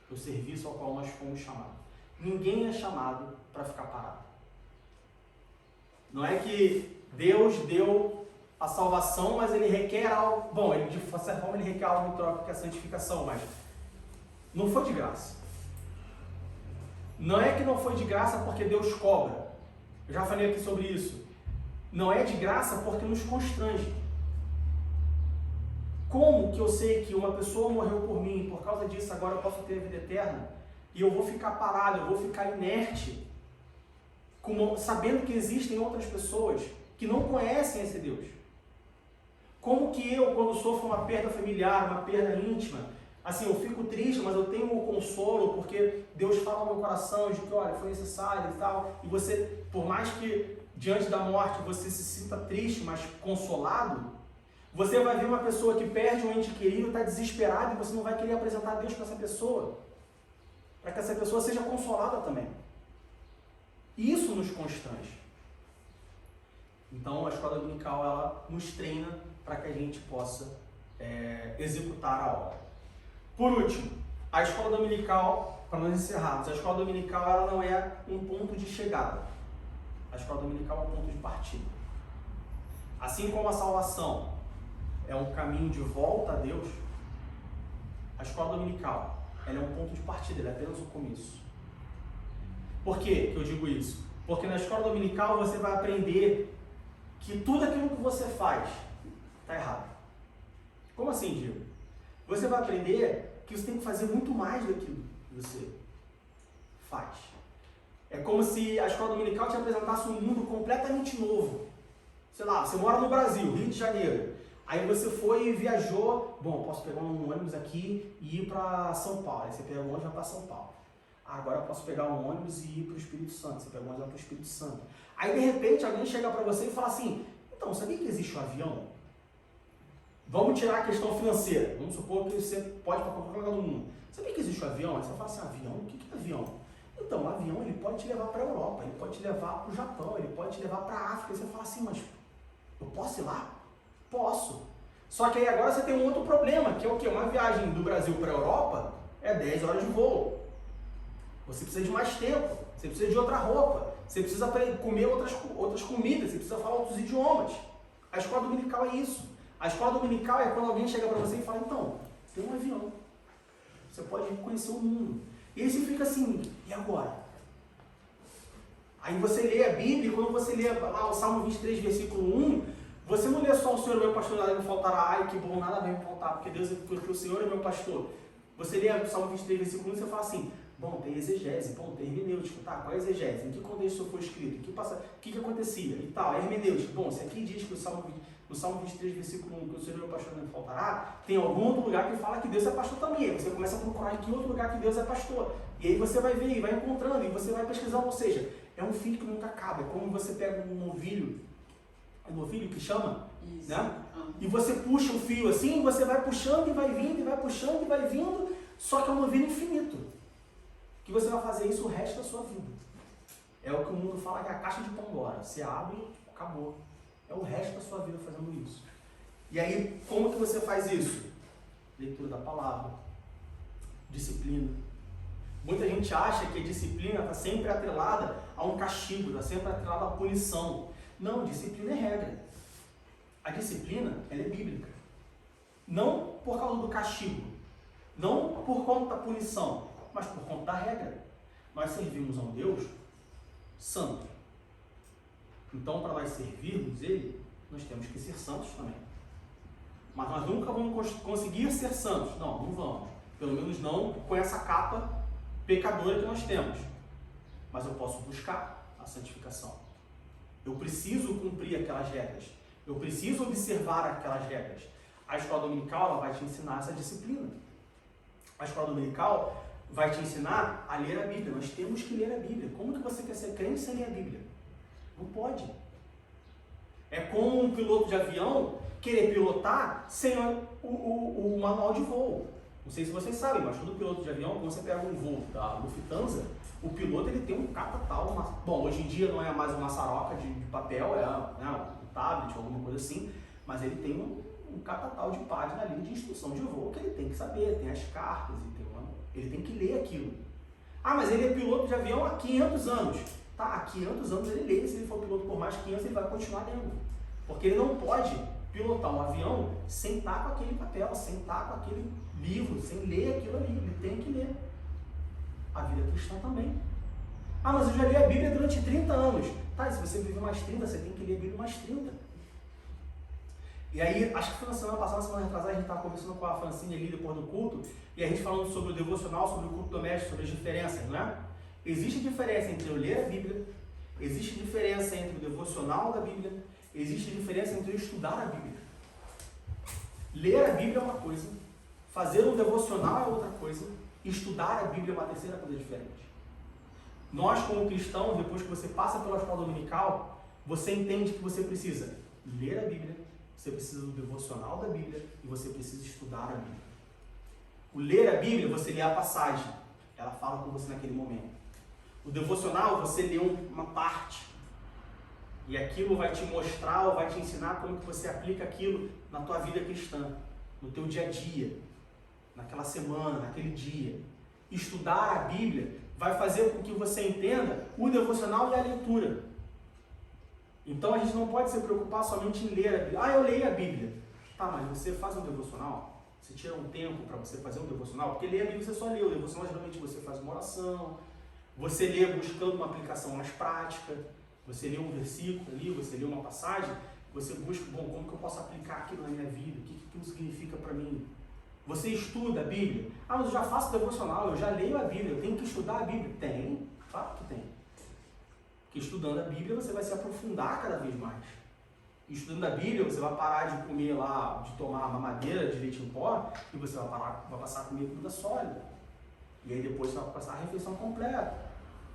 para o serviço ao qual nós fomos chamados. Ninguém é chamado para ficar parado. Não é que Deus deu a salvação, mas ele requer algo. Bom, de certa forma ele requer algo em troca, que é a santificação, mas não foi de graça. Não é que não foi de graça porque Deus cobra. Eu já falei aqui sobre isso. Não é de graça porque nos constrange. Como que eu sei que uma pessoa morreu por mim, por causa disso agora eu posso ter a vida eterna, e eu vou ficar parado, eu vou ficar inerte, sabendo que existem outras pessoas que não conhecem esse Deus? Como que eu, quando sofro uma perda familiar, uma perda íntima, assim, eu fico triste, mas eu tenho um consolo, porque Deus fala no meu coração de que, olha, foi necessário e tal, e você, por mais que diante da morte você se sinta triste, mas consolado, você vai ver uma pessoa que perde um ente querido, está desesperado, e você não vai querer apresentar Deus para essa pessoa, para que essa pessoa seja consolada também. Isso nos constrange. Então a escola dominical, ela nos treina para que a gente possa executar a obra. Por último, a escola dominical, para nós encerrarmos, a escola dominical ela não é um ponto de chegada. a escola dominical é um ponto de partida. Assim como a salvação é um caminho de volta a Deus, a escola dominical ela é um ponto de partida, ela é apenas um começo. Por que eu digo isso? Porque na escola dominical você vai aprender que tudo aquilo que você faz está errado. Como assim, Diego? Você vai aprender que você tem que fazer muito mais daquilo que você faz. É como se a escola dominical te apresentasse um mundo completamente novo. Sei lá, você mora no Brasil, Rio de Janeiro. Aí você foi e viajou, bom, posso pegar um ônibus aqui e ir para São Paulo. Aí você pega um ônibus e vai para São Paulo. Agora eu posso pegar um ônibus e ir para o Espírito Santo. Você pega um ônibus e vai para o Espírito Santo. Aí de repente alguém chega para você e fala assim, então, sabia que existe um avião? Vamos tirar a questão financeira. Vamos supor que você pode ir para qualquer lugar do mundo. Sabia que existe um avião? Aí você fala assim, avião? O que é avião? Então, o avião ele pode te levar para a Europa, ele pode te levar para o Japão, ele pode te levar para a África. E você fala assim, mas eu posso ir lá? Posso. Só que aí agora você tem um outro problema, que é o quê? Uma viagem do Brasil para a Europa é 10 horas de voo. Você precisa de mais tempo, você precisa de outra roupa, você precisa comer outras comidas, você precisa falar outros idiomas. A escola dominical é isso. A escola dominical é quando alguém chega para você e fala, então, tem um avião. Você pode conhecer o mundo. E aí você fica assim, e agora? Aí você lê a Bíblia, e quando você lê lá o Salmo 23, versículo 1, você não lê só o Senhor é meu pastor, nada me faltará, ai que bom, nada vai me faltar, porque o Senhor é meu pastor. Você lê o Salmo 23, versículo 1, e você fala assim, bom, tem exegese, bom, tem hermenêutica, tá, qual é a exegese? Em que contexto isso foi escrito? O que acontecia? E tal, hermenêutica. Bom, se aqui diz que no Salmo 23, versículo 1, que o Senhor é meu pastor, não me faltará, tem algum outro lugar que fala que Deus é pastor também. Aí você começa a procurar em que outro lugar que Deus é pastor. E aí você vai ver, e vai encontrando, e você vai pesquisando, ou seja, é um fio que nunca acaba. É como você pega um novilho que chama, isso, né? E você puxa o fio assim, você vai puxando e vai vindo, e vai puxando e vai vindo, só que é um novilho infinito. Que você vai fazer isso o resto da sua vida. É o que o mundo fala que é a caixa de Pandora. Você abre, acabou. É o resto da sua vida fazendo isso. E aí, como que você faz isso? Leitura da palavra, disciplina. Muita gente acha que a disciplina está sempre atrelada a um castigo, está sempre atrelada à punição. Não, disciplina é regra. A disciplina, ela é bíblica. Não por causa do castigo, não por conta da punição, mas por conta da regra. Nós servimos a um Deus santo. Então, para nós servirmos Ele, nós temos que ser santos também. Mas nós nunca vamos conseguir ser santos. Não vamos. Pelo menos não com essa capa pecadora que nós temos. Mas eu posso buscar a santificação. Eu preciso cumprir aquelas regras. Eu preciso observar aquelas regras. A escola dominical ela vai te ensinar essa disciplina. A escola dominical vai te ensinar a ler a Bíblia. Nós temos que ler a Bíblia. Como que você quer ser crente sem ler a Bíblia? Não pode. É como um piloto de avião querer pilotar sem o manual de voo. Não sei se vocês sabem, mas todo piloto de avião, quando você pega um voo da Lufthansa, o piloto ele tem um catatal. Bom, hoje em dia não é mais uma maçaroca de papel, é um tablet, alguma coisa assim, mas ele tem um catatal de página ali de instrução de voo que ele tem que saber, tem as cartas, ele tem que ler aquilo. Ah, mas ele é piloto de avião há 500 anos. Tá, há 500 anos ele lê, se ele for piloto por mais de 500 ele vai continuar lendo. Porque ele não pode pilotar um avião sem estar com aquele papel, sem estar com aquele livro, sem ler aquilo ali, ele tem que ler. A vida cristã também. Ah, mas eu já li a Bíblia durante 30 anos. Tá, e se você viver mais 30, você tem que ler a Bíblia mais 30. E aí, acho que foi na semana passada, na semana retrasada, a gente estava conversando com a Francine ali depois do culto, e a gente falando sobre o devocional, sobre o culto doméstico, sobre as diferenças, não é? Existe diferença entre eu ler a Bíblia, existe diferença entre o devocional da Bíblia, existe diferença entre eu estudar a Bíblia. Ler a Bíblia é uma coisa, fazer um devocional é outra coisa, estudar a Bíblia é uma terceira coisa diferente. Nós, como cristãos, depois que você passa pela escola dominical, você entende que você precisa ler a Bíblia, você precisa do devocional da Bíblia e você precisa estudar a Bíblia. O ler a Bíblia, você lê a passagem, ela fala com você naquele momento. O devocional, você lê uma parte e aquilo vai te mostrar ou vai te ensinar como que você aplica aquilo na tua vida cristã, no teu dia a dia, naquela semana, naquele dia. Estudar a Bíblia vai fazer com que você entenda o devocional e a leitura. Então a gente não pode se preocupar somente em ler a Bíblia. Ah, eu leio a Bíblia. Tá, mas você faz um devocional? Você tira um tempo para você fazer um devocional? Porque ler a Bíblia você só lê. O devocional geralmente você faz uma oração, você lê buscando uma aplicação mais prática, você lê um versículo ali, você lê uma passagem, você busca, bom, como que eu posso aplicar aquilo na minha vida? O que aquilo significa para mim? Você estuda a Bíblia? Ah, mas eu já faço devocional, eu já leio a Bíblia, eu tenho que estudar a Bíblia. Tem, claro que tem. Porque estudando a Bíblia você vai se aprofundar cada vez mais. Estudando a Bíblia você vai parar de comer lá, de tomar mamadeira de leite em pó e você vai passar a comer comida sólida. E aí depois você vai passar a refeição completa.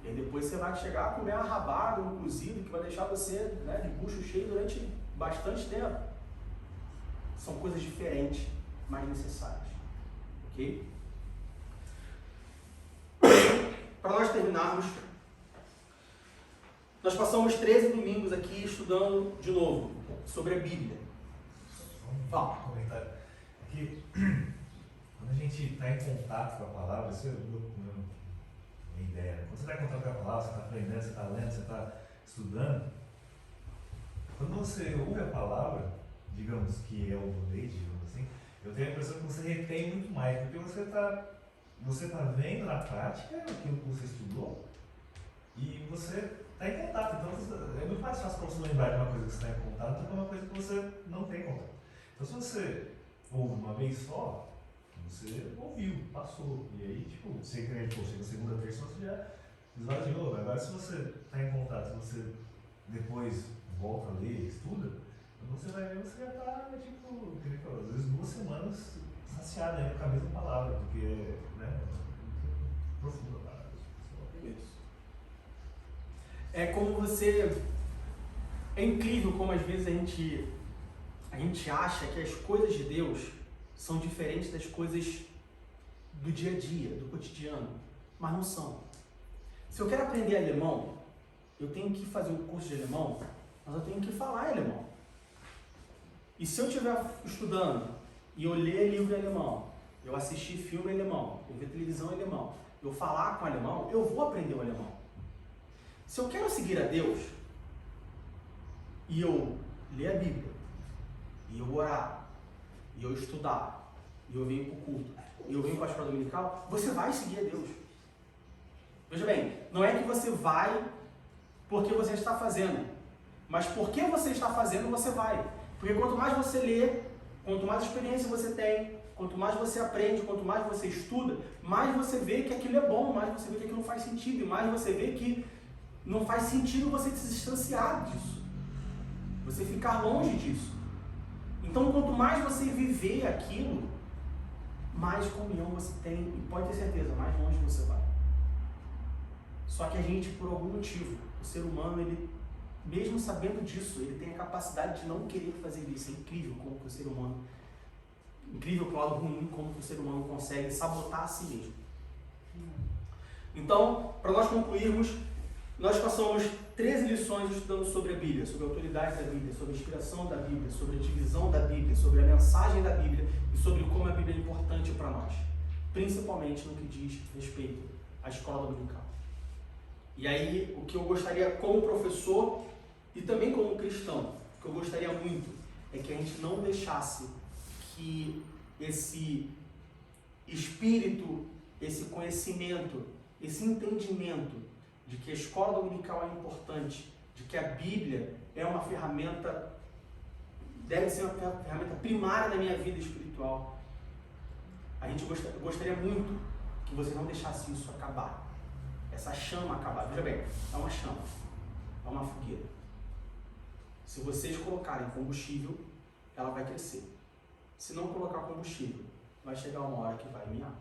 E aí depois você vai chegar a comer uma rabada, um cozido que vai deixar você, né, de bucho cheio durante bastante tempo. São coisas diferentes, mas necessárias. Ok? Para nós terminarmos, nós passamos 13 domingos aqui estudando de novo sobre a Bíblia. Só um comentário. Aqui, quando a gente está em contato com a palavra, isso é uma ideia. Quando você está em contato com a palavra, você está aprendendo, você está lendo, você está estudando. Quando você ouve a palavra, digamos que é o leite, digamos assim, eu tenho a impressão que você retém muito mais, porque você está vendo na prática aquilo que você estudou e você está em contato. Então é muito mais fácil para você lembrar de uma coisa que você está em contato do que uma coisa que você não tem contato. Então se você ouve uma vez só, você ouviu, passou. E aí, tipo, você acreditou, chega a segunda, terça, você já esvaziou. Agora se você está em contato, você depois volta a ler, estuda, você vai ver, você já está, tipo, às vezes 2 semanas saciado ainda com a mesma palavra, porque, né, é profunda a palavra. Isso. É como você... É incrível como às vezes a gente acha que as coisas de Deus são diferentes das coisas do dia a dia, do cotidiano, mas não são. Se eu quero aprender alemão, eu tenho que fazer um curso de alemão, mas eu tenho que falar alemão. E se eu estiver estudando e eu ler livro em alemão, eu assistir filme em alemão, eu ver televisão em alemão, eu falar com alemão, eu vou aprender o alemão. Se eu quero seguir a Deus e eu ler a Bíblia, e eu orar, e eu estudar, e eu venho para o culto, e eu venho para a escola dominical, você vai seguir a Deus. Veja bem, não é que você vai porque você está fazendo, mas porque você está fazendo, você vai. Porque quanto mais você lê, quanto mais experiência você tem, quanto mais você aprende, quanto mais você estuda, mais você vê que aquilo é bom, mais você vê que aquilo faz sentido, e mais você vê que não faz sentido você se distanciar disso, você ficar longe disso. Então, quanto mais você viver aquilo, mais comunhão você tem, e pode ter certeza, mais longe você vai. Só que a gente, por algum motivo, o ser humano, ele, mesmo sabendo disso, ele tem a capacidade de não querer fazer isso. É incrível como que o ser humano, incrível pro lado ruim, como que o ser humano consegue sabotar a si mesmo. Então, para nós concluirmos, nós passamos 13 lições estudando sobre a Bíblia, sobre a autoridade da Bíblia, sobre a inspiração da Bíblia, sobre a divisão da Bíblia, sobre a mensagem da Bíblia e sobre como a Bíblia é importante para nós, principalmente no que diz respeito à escola dominical. E aí, o que eu gostaria como professor e também como cristão, o que eu gostaria muito é que a gente não deixasse que esse espírito, esse conhecimento, esse entendimento de que a escola dominical é importante, de que a Bíblia é uma ferramenta, deve ser uma ferramenta primária da minha vida espiritual. A gente gostaria muito que você não deixasse isso acabar, essa chama acabar. Veja bem, é uma chama, é uma fogueira. Se vocês colocarem combustível, ela vai crescer. Se não colocar combustível, vai chegar uma hora que vai miar.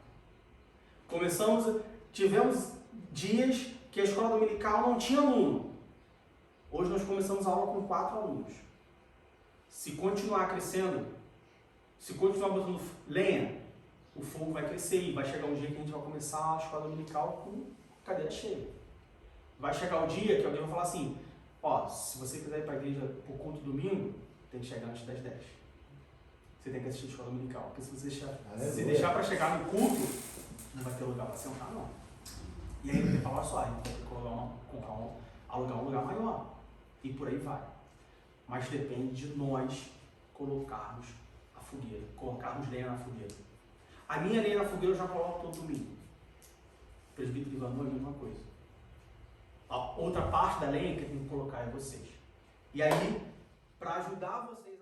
Tivemos dias que a escola dominical não tinha aluno. Hoje nós começamos a aula com 4 alunos. Se continuar crescendo, se continuar botando lenha, o fogo vai crescer e vai chegar um dia que a gente vai começar a escola dominical com cadeira cheia. Vai chegar o dia que alguém vai falar assim, ó, se você quiser ir para a igreja por culto domingo, tem que chegar antes das 10. Você tem que assistir a escola dominical, porque se você deixar para chegar no culto, não vai ter lugar para sentar, não. E aí ele fala só, a gente vai ter que alugar um lugar maior. E por aí vai. mas depende de nós colocarmos a fogueira, colocarmos lenha na fogueira. A minha lenha na fogueira eu já coloco todo domingo. O presbítero Ivanor é a mesma coisa. A outra parte da lenha que eu tenho que colocar é vocês. E aí, para ajudar vocês